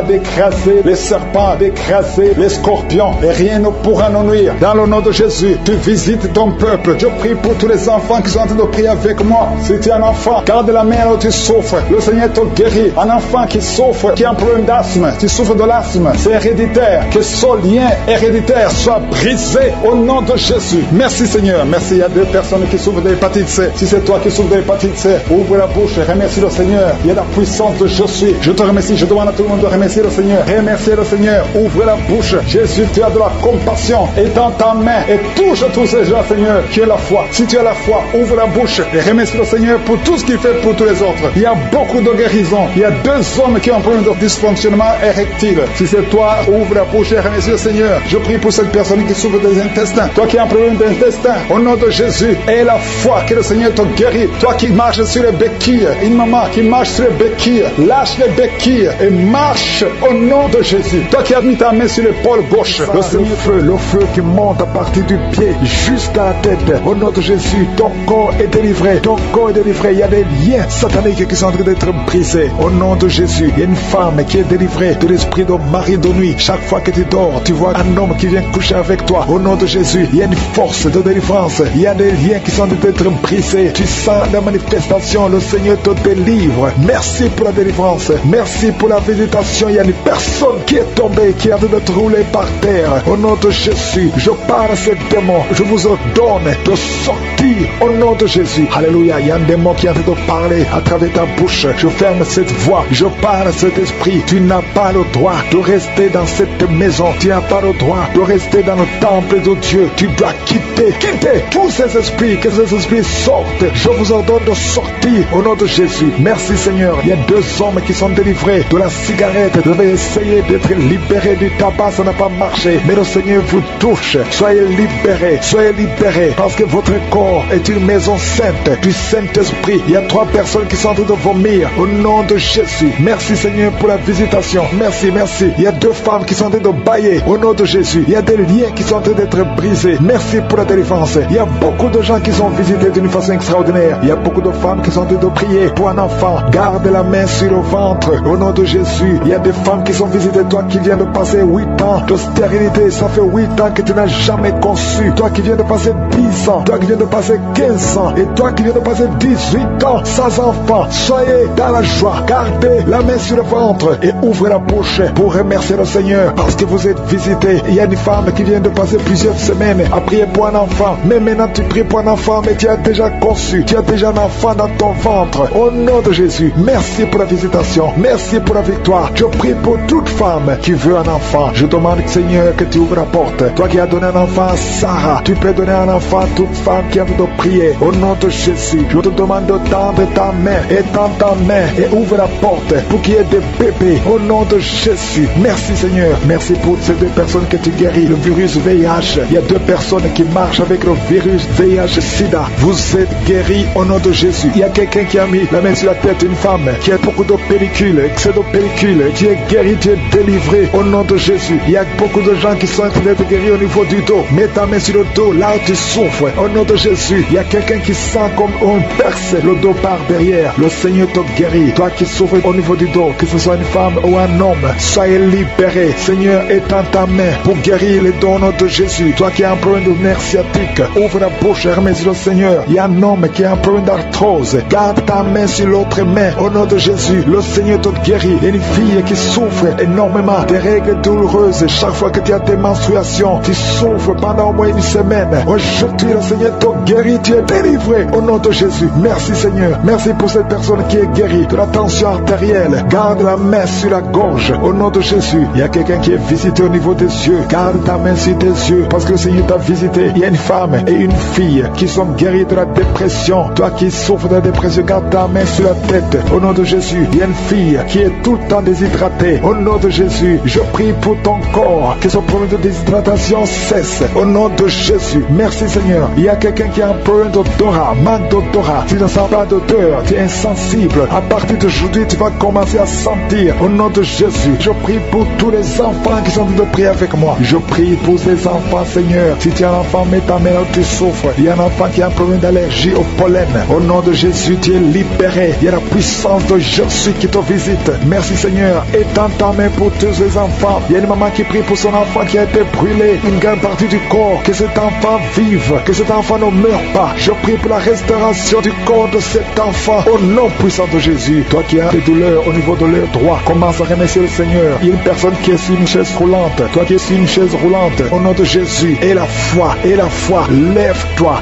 d'écraser les serpents, d'écraser les scorpions et rien ne pourra nous nuire. Dans le nom de Jésus, tu visites ton peuple. Je prie pour tous les enfants qui sont en train de prier avec moi. Si tu es un enfant, garde la main où tu souffres. Le Seigneur te guérit. Un enfant qui souffre, qui a un problème d'asthme, tu souffres de l'asthme, c'est héréditaire. Que ce lien héréditaire soit brisé au nom de Jésus. Merci Seigneur. Merci. Il y a 2 personnes qui souffrent de l'hépatite C. Si c'est toi qui souffres de l'hépatite C, ouvre la bouche et remercie le Seigneur. Il y a la puissance de je suis. Je te remercie. Je demande à tout le monde de remercier le Seigneur. Remerciez le Seigneur. Ouvre la bouche. Jésus, tu as de la compassion. Étends ta main et touche tous ces gens, Seigneur, qui ont la foi. Si tu as la foi, ouvre la bouche et remercie le Seigneur pour tout ce qu'il fait pour tous les autres. Il y a beaucoup de guérisons. Il y a 2 hommes qui ont un problème de dysfonctionnement érectile. Si c'est toi, ouvre la bouche et remercie le Seigneur. Je prie pour cette personne qui souffre des intestins. Toi qui as un problème d'intestin, au nom de Jésus, aie la foi que le Seigneur te guérit. Toi qui marches sur les béquilles, une maman qui marche sur les béquilles, lâche les béquilles et marche au nom de Jésus. Toi qui as mis ta main sur l'épaule gauche, le feu qui monte à partir du pied jusqu'à la tête. Au nom de Jésus, ton corps est délivré. Ton corps est délivré. Il y a des liens sataniques qui sont en train d'être brisés. Au nom de Jésus, il y a une femme qui est délivrée de l'esprit de mari de nuit. Chaque fois que tu dors, tu vois un homme qui vient coucher avec toi. Au nom de Jésus, il y a une force de délivrance. Il y a des liens qui sont en train d'être brisés. Tu sens la manifestation. Le Seigneur te délivre. Merci pour la délivrance. Merci pour la visitation. Il y a une personne qui est tombée, qui a d'être roulée par terre. Au nom de Jésus, je parle à ces démons. Je vous ordonne de sortir au nom de Jésus. Alléluia. Il y a un démon qui est en train de parler à travers ta bouche. Je ferme cette voix. Je parle à cet esprit. Tu n'as pas le droit de rester dans cette maison. Tu n'as pas le droit de rester dans le temple de Dieu. Tu dois quitter tous ces esprits. Que ces esprits sortent. Je vous ordonne de sortir au nom de Jésus. Merci Seigneur. Il y a 2 hommes qui sont délivrés de la cigarette cigarette, vous avez essayé d'être libéré du tabac, ça n'a pas marché. Mais le Seigneur vous touche. Soyez libérés, parce que votre corps est une maison sainte du Saint-Esprit. Il y a 3 personnes qui sont en train de vomir au nom de Jésus. Merci Seigneur pour la visitation. Merci. Il y a 2 femmes qui sont en train de bailler au nom de Jésus. Il y a des liens qui sont en train d'être brisés. Merci pour la délivrance. Il y a beaucoup de gens qui sont visités d'une façon extraordinaire. Il y a beaucoup de femmes qui sont en train de prier pour un enfant. Garde la main sur le ventre au nom de Jésus. Il y a des femmes qui sont visitées. Toi qui viens de passer 8 ans de stérilité, ça fait 8 ans que tu n'as jamais conçu. Toi qui viens de passer 10 ans, toi qui viens de passer 15 ans, et toi qui viens de passer 18 ans sans enfant, soyez dans la joie. Gardez la main sur le ventre et ouvrez la bouche pour remercier le Seigneur parce que vous êtes visités. Il y a une femme qui vient de passer plusieurs semaines à prier pour un enfant. Mais maintenant tu pries pour un enfant, mais tu as déjà conçu. Tu as déjà un enfant dans ton ventre. Au nom de Jésus, merci pour la visitation. Merci pour la victoire. Je prie pour toute femme qui veut un enfant. Je demande, Seigneur, que tu ouvres la porte. Toi qui as donné un enfant à Sarah, tu peux donner un enfant à toute femme qui a envie de prier. Au nom de Jésus, je te demande de tendre ta main. Étends ta main et ouvre la porte pour qu'il y ait des bébés. Au nom de Jésus. Merci Seigneur. Merci pour ces 2 personnes que tu guéris. Le virus VIH. Il y a 2 personnes qui marchent avec le virus VIH-Sida. Vous êtes guéris au nom de Jésus. Il y a quelqu'un qui a mis la main sur la tête d'une femme qui a beaucoup de pellicules, excès de pellicules. Tu es guéri, tu es délivré au nom de Jésus. Il y a beaucoup de gens qui sont en train d'être guéris au niveau du dos. Mets ta main sur le dos, là où tu souffres. Au nom de Jésus, il y a quelqu'un qui sent comme on perce le dos par derrière. Le Seigneur te guérit. Toi qui souffres au niveau du dos, que ce soit une femme ou un homme, soyez libéré. Seigneur, étends ta main pour guérir les dons au nom de Jésus. Toi qui as un problème de nerf sciatique, ouvre la bouche et remercie le Seigneur. Il y a un homme qui a un problème d'arthrose. Garde ta main sur l'autre main. Au nom de Jésus, le Seigneur te guérit. Il y a une fille qui souffre énormément des règles douloureuses. Chaque fois que tu as tes menstruations, tu souffres pendant au moins une semaine. Aujourd'hui, le Seigneur te guérit. Tu es délivré au nom de Jésus. Merci Seigneur. Merci pour cette personne qui est guérie de la tension artérielle. Garde la main sur la gorge. Au nom de Jésus, il y a quelqu'un qui est visité au niveau des yeux. Garde ta main sur tes yeux parce que le Seigneur t'a visité. Il y a une femme et une fille qui sont guéries de la dépression. Toi qui souffres de la dépression, garde ta main sur la tête. Au nom de Jésus, il y a une fille qui est tout le temps déshydratée. Au nom de Jésus, je prie pour ton corps que ce problème de déshydratation cesse. Au nom de Jésus, merci Seigneur. Il y a quelqu'un qui a un problème d'odorat, manque d'odorat. Tu ne sens pas d'odeur, tu es insensible. À partir d'aujourd'hui, tu vas commencer à sentir. Au nom de Jésus, je prie pour tous les enfants qui sont en train de prier avec moi. Je prie pour ces enfants, Seigneur. Si tu as un enfant, mets ta main là où tu souffres. Il y a un enfant qui a un problème d'allergie au pollen. Au nom de Jésus, tu es libéré. Il y a la puissance de Jésus qui te visite. Merci Seigneur. Étends ta main pour tous ces enfants. Il y a une maman qui prie pour son enfant qui a été brûlé. Une grande partie du corps. Que cet enfant vive. Que cet enfant ne meure pas. Je prie pour la restauration du corps de cet enfant. Au nom puissant de Jésus. Toi qui as des douleurs au niveau de l'œil droit, commence à remercier le Seigneur. Il y a une personne qui est sur une chaise roulante. Toi qui es sur une chaise roulante. Au nom de Jésus. Et la foi. Lève-toi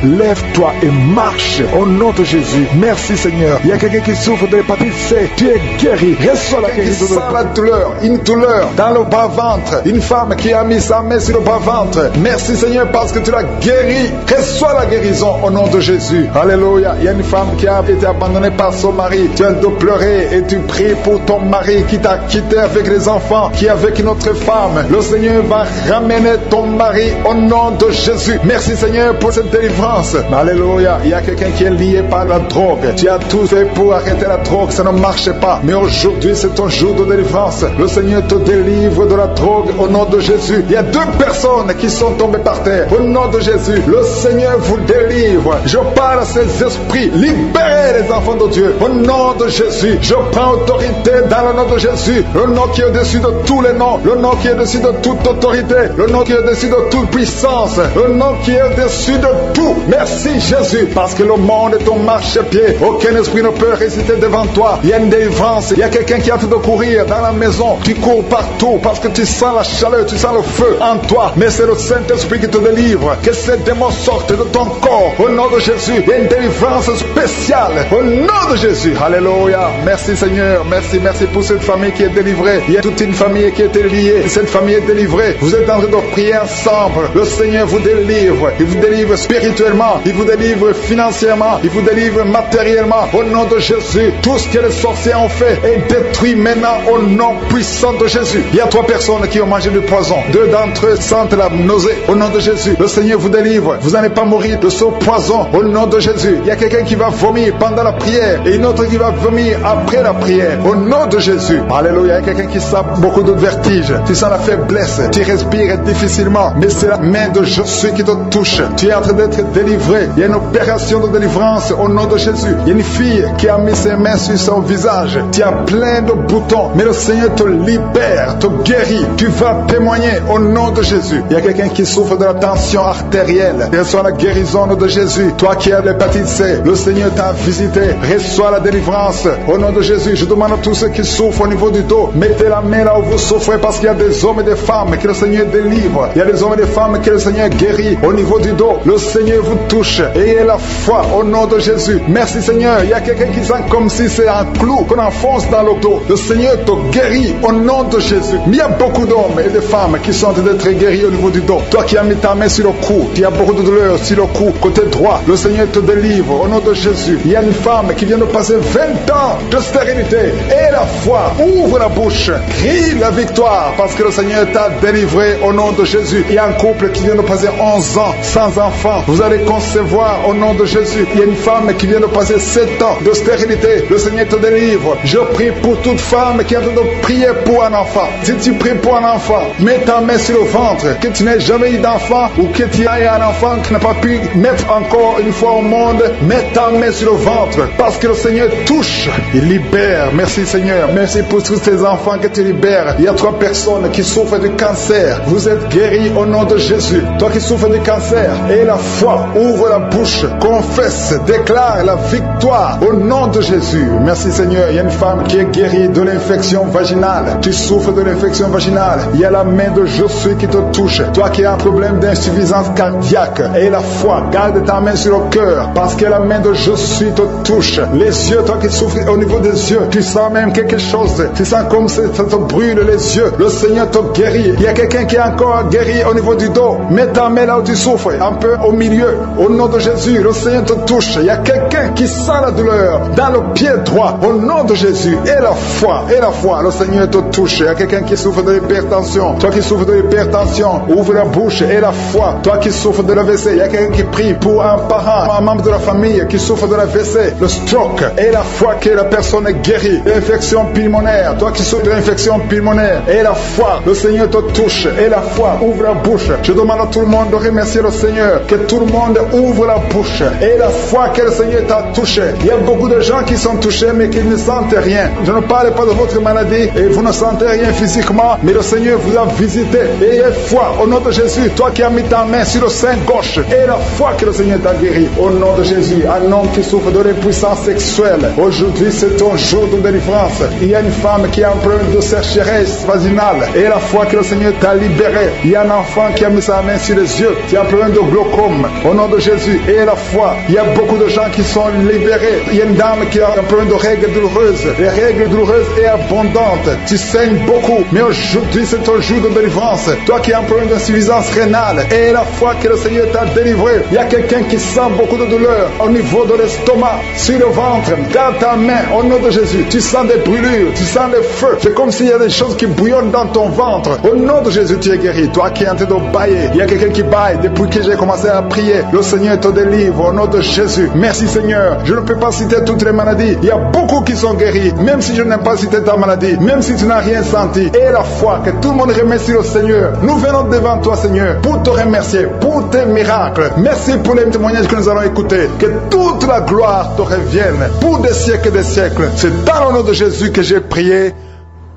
et marche. Au nom de Jésus. Merci Seigneur. Il y a quelqu'un qui souffre de l'hépatite C. Tu es guéri. Reçois la guérison. Qui sent la douleur. Une douleur dans le bas-ventre. Une femme qui a mis sa main sur le bas-ventre. Merci Seigneur parce que tu l'as guéri. Reçois la guérison au nom de Jésus. Alléluia. Il y a une femme qui a été abandonnée par son mari. Tu as de pleurer et tu pries pour ton mari qui t'a quitté avec les enfants, qui est avec une autre femme. Le Seigneur va ramener ton mari au nom de Jésus. Merci Seigneur pour cette délivrance. Alléluia. Il y a quelqu'un qui est lié par la drogue. Tu as tout fait pour arrêter la drogue, ça ne marchait pas. Mais aujourd'hui, c'est ton jour de délivrance. Le Seigneur te délivre de la drogue au nom de Jésus. Il y a 2 personnes qui sont tombées par terre. Au nom de Jésus, le Seigneur vous délivre. Je parle à ces esprits. Libérez les enfants de Dieu. Au nom de Jésus, je prends autorité dans le nom de Jésus. Le nom qui est au-dessus de tous les noms. Le nom qui est au-dessus de toute autorité. Le nom qui est au-dessus de toute puissance. Le nom qui est au-dessus de tout. Merci Jésus, parce que le monde est ton marchepied. Aucun esprit ne peut résister devant toi. Il y a une délivrance. Il y a quelqu'un qui a fait de courir dans la maison. Tu cours partout parce que tu sens la chaleur, tu sens le feu en toi. Mais c'est le Saint-Esprit qui te délivre. Que ces démons sortent de ton corps. Au nom de Jésus, il y a une délivrance spéciale. Au nom de Jésus. Alléluia. Merci Seigneur. Merci pour cette famille qui est délivrée. Il y a toute une famille qui est liée. Cette famille est délivrée. Vous êtes en train de prier ensemble. Le Seigneur vous délivre. Il vous délivre spirituellement. Il vous délivre financièrement. Il vous délivre matériellement. Au nom de Jésus, tout ce que les sorciers ont fait est détruit maintenant maintenant au nom puissant de Jésus. Il y a 3 personnes qui ont mangé du poison. 2 d'entre eux sentent la nausée. Au nom de Jésus, le Seigneur vous délivre. Vous n'allez pas mourir de ce poison. Au nom de Jésus, il y a quelqu'un qui va vomir pendant la prière et une autre qui va vomir après la prière. Au nom de Jésus. Alléluia. Il y a quelqu'un qui sent beaucoup de vertige. Tu sens la faiblesse. Tu respires difficilement. Mais c'est la main de Jésus qui te touche. Tu es en train d'être délivré. Il y a une opération de délivrance au nom de Jésus. Il y a une fille qui a mis ses mains sur son visage. Tu as plein de boutons. Mais le Seigneur te libère, te guérit. Tu vas témoigner au nom de Jésus. Il y a quelqu'un qui souffre de la tension artérielle. Reçois la guérison de Jésus. Toi qui as l'hépatite C, le Seigneur t'a visité. Reçois la délivrance au nom de Jésus. Je demande à tous ceux qui souffrent au niveau du dos, mettez la main là où vous souffrez, parce qu'il y a des hommes et des femmes que le Seigneur délivre. Il y a des hommes et des femmes que le Seigneur guérit au niveau du dos. Le Seigneur vous touche. Ayez la foi au nom de Jésus. Merci Seigneur. Il y a quelqu'un qui sent comme si c'est un clou qu'on enfonce dans le dos. Le Seigneur te guérit au nom de Jésus. Mais il y a beaucoup d'hommes et de femmes qui sont en train d'être guéris au niveau du dos. Toi qui as mis ta main sur le cou, tu as beaucoup de douleur sur le cou, côté droit, le Seigneur te délivre au nom de Jésus. Il y a une femme qui vient de passer 20 ans de stérilité. Et la foi, ouvre la bouche, crie la victoire, parce que le Seigneur t'a délivré au nom de Jésus. Il y a un couple qui vient de passer 11 ans sans enfant. Vous allez concevoir au nom de Jésus. Il y a une femme qui vient de passer 7 ans de stérilité. Le Seigneur te délivre. Je prie pour toute femme qui est en train de prier pour un enfant. Si tu pries pour un enfant, mets ta main sur le ventre. Que tu n'aies jamais eu d'enfant ou que tu aies un enfant qui n'a pas pu mettre encore une fois au monde, mets ta main sur le ventre, parce que le Seigneur touche, il libère. Merci Seigneur. Merci pour tous tes enfants que tu libères. Il y a 3 personnes qui souffrent du cancer. Vous êtes guéris au nom de Jésus. Toi qui souffres du cancer, et la foi, ouvre la bouche, confesse, déclare la victoire au nom de Jésus. Merci Seigneur. Il y a une femme qui est guérie de l'infection vaginale. Tu souffres de l'infection vaginale. Il y a la main de Jésus qui te touche. Toi qui as un problème d'insuffisance cardiaque, et la foi, garde ta main sur le cœur, parce que la main de Jésus te touche. Les yeux, toi qui souffres au niveau des yeux, tu sens même quelque chose. Tu sens comme ça te brûle les yeux. Le Seigneur te guérit. Il y a quelqu'un qui est encore guéri au niveau du dos. Mets ta main là où tu souffres, un peu au milieu. Au nom de Jésus, le Seigneur te touche. Il y a quelqu'un qui sent la douleur dans le pied droit. Au nom de Jésus, et la foi, le Seigneur te touche. Il y a quelqu'un qui souffre de l'hypertension. Toi qui souffres de l'hypertension, ouvre la bouche, et la foi. Toi qui souffres de l'AVC, il y a quelqu'un qui prie pour un parent, un membre de la famille qui souffre de l'AVC, le stroke, et la foi que la personne est guérie. L'infection pulmonaire, toi qui souffres de l'infection pulmonaire, et la foi, le Seigneur te touche, et la foi, ouvre la bouche. Je demande à tout le monde de remercier le Seigneur, que tout le monde ouvre la bouche, et la foi que le Seigneur t'a touché. Il y a beaucoup de gens qui sont touchés, mais qui ne sentent rien. Je ne parle pas de votre maladie, et vous ne sentez rien physiquement, mais le Seigneur vous a visité. Et ayez foi, au nom de Jésus, toi qui as mis ta main sur le sein gauche, et la foi que le Seigneur t'a guéri. Au nom de Jésus, un homme qui souffre de l'impuissance sexuelle, aujourd'hui c'est ton jour de délivrance. Il y a une femme qui a un problème de sécheresse vaginale, et la foi que le Seigneur t'a libéré. Il y a un enfant qui a mis sa main sur les yeux, qui a un problème de glaucome, au nom de Jésus, et la foi. Il y a beaucoup de gens qui sont libérés. Il y a une dame qui a un problème de règles douloureuses. Les règles douloureuses et abondantes. Tu saignes beaucoup, mais aujourd'hui c'est ton jour de délivrance. Toi qui as un problème d'insuffisance rénale, et la foi que le Seigneur t'a délivré. Il y a quelqu'un qui sent beaucoup de douleur au niveau de l'estomac, sur le ventre. Garde ta main au nom de Jésus. Tu sens des brûlures, tu sens des feux. C'est comme s'il y a des choses qui bouillonnent dans ton ventre. Au nom de Jésus, tu es guéri. Toi qui es en train de bailler, il y a quelqu'un qui baille depuis que j'ai commencé à prier. Le Seigneur te délivre au nom de Jésus. Merci Seigneur. Je ne peux pas citer toutes les maladies. Il y a beaucoup qui sont guéris, même si je n'aime pas citer ta maladie, même si tu n'as rien senti. Et la foi, que tout le monde remercie le Seigneur. Nous venons devant toi Seigneur pour te remercier, pour tes miracles. Merci pour les témoignages que nous allons écouter. Que toute la gloire te revienne pour des siècles et des siècles. C'est dans le nom de Jésus que j'ai prié.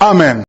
Amen.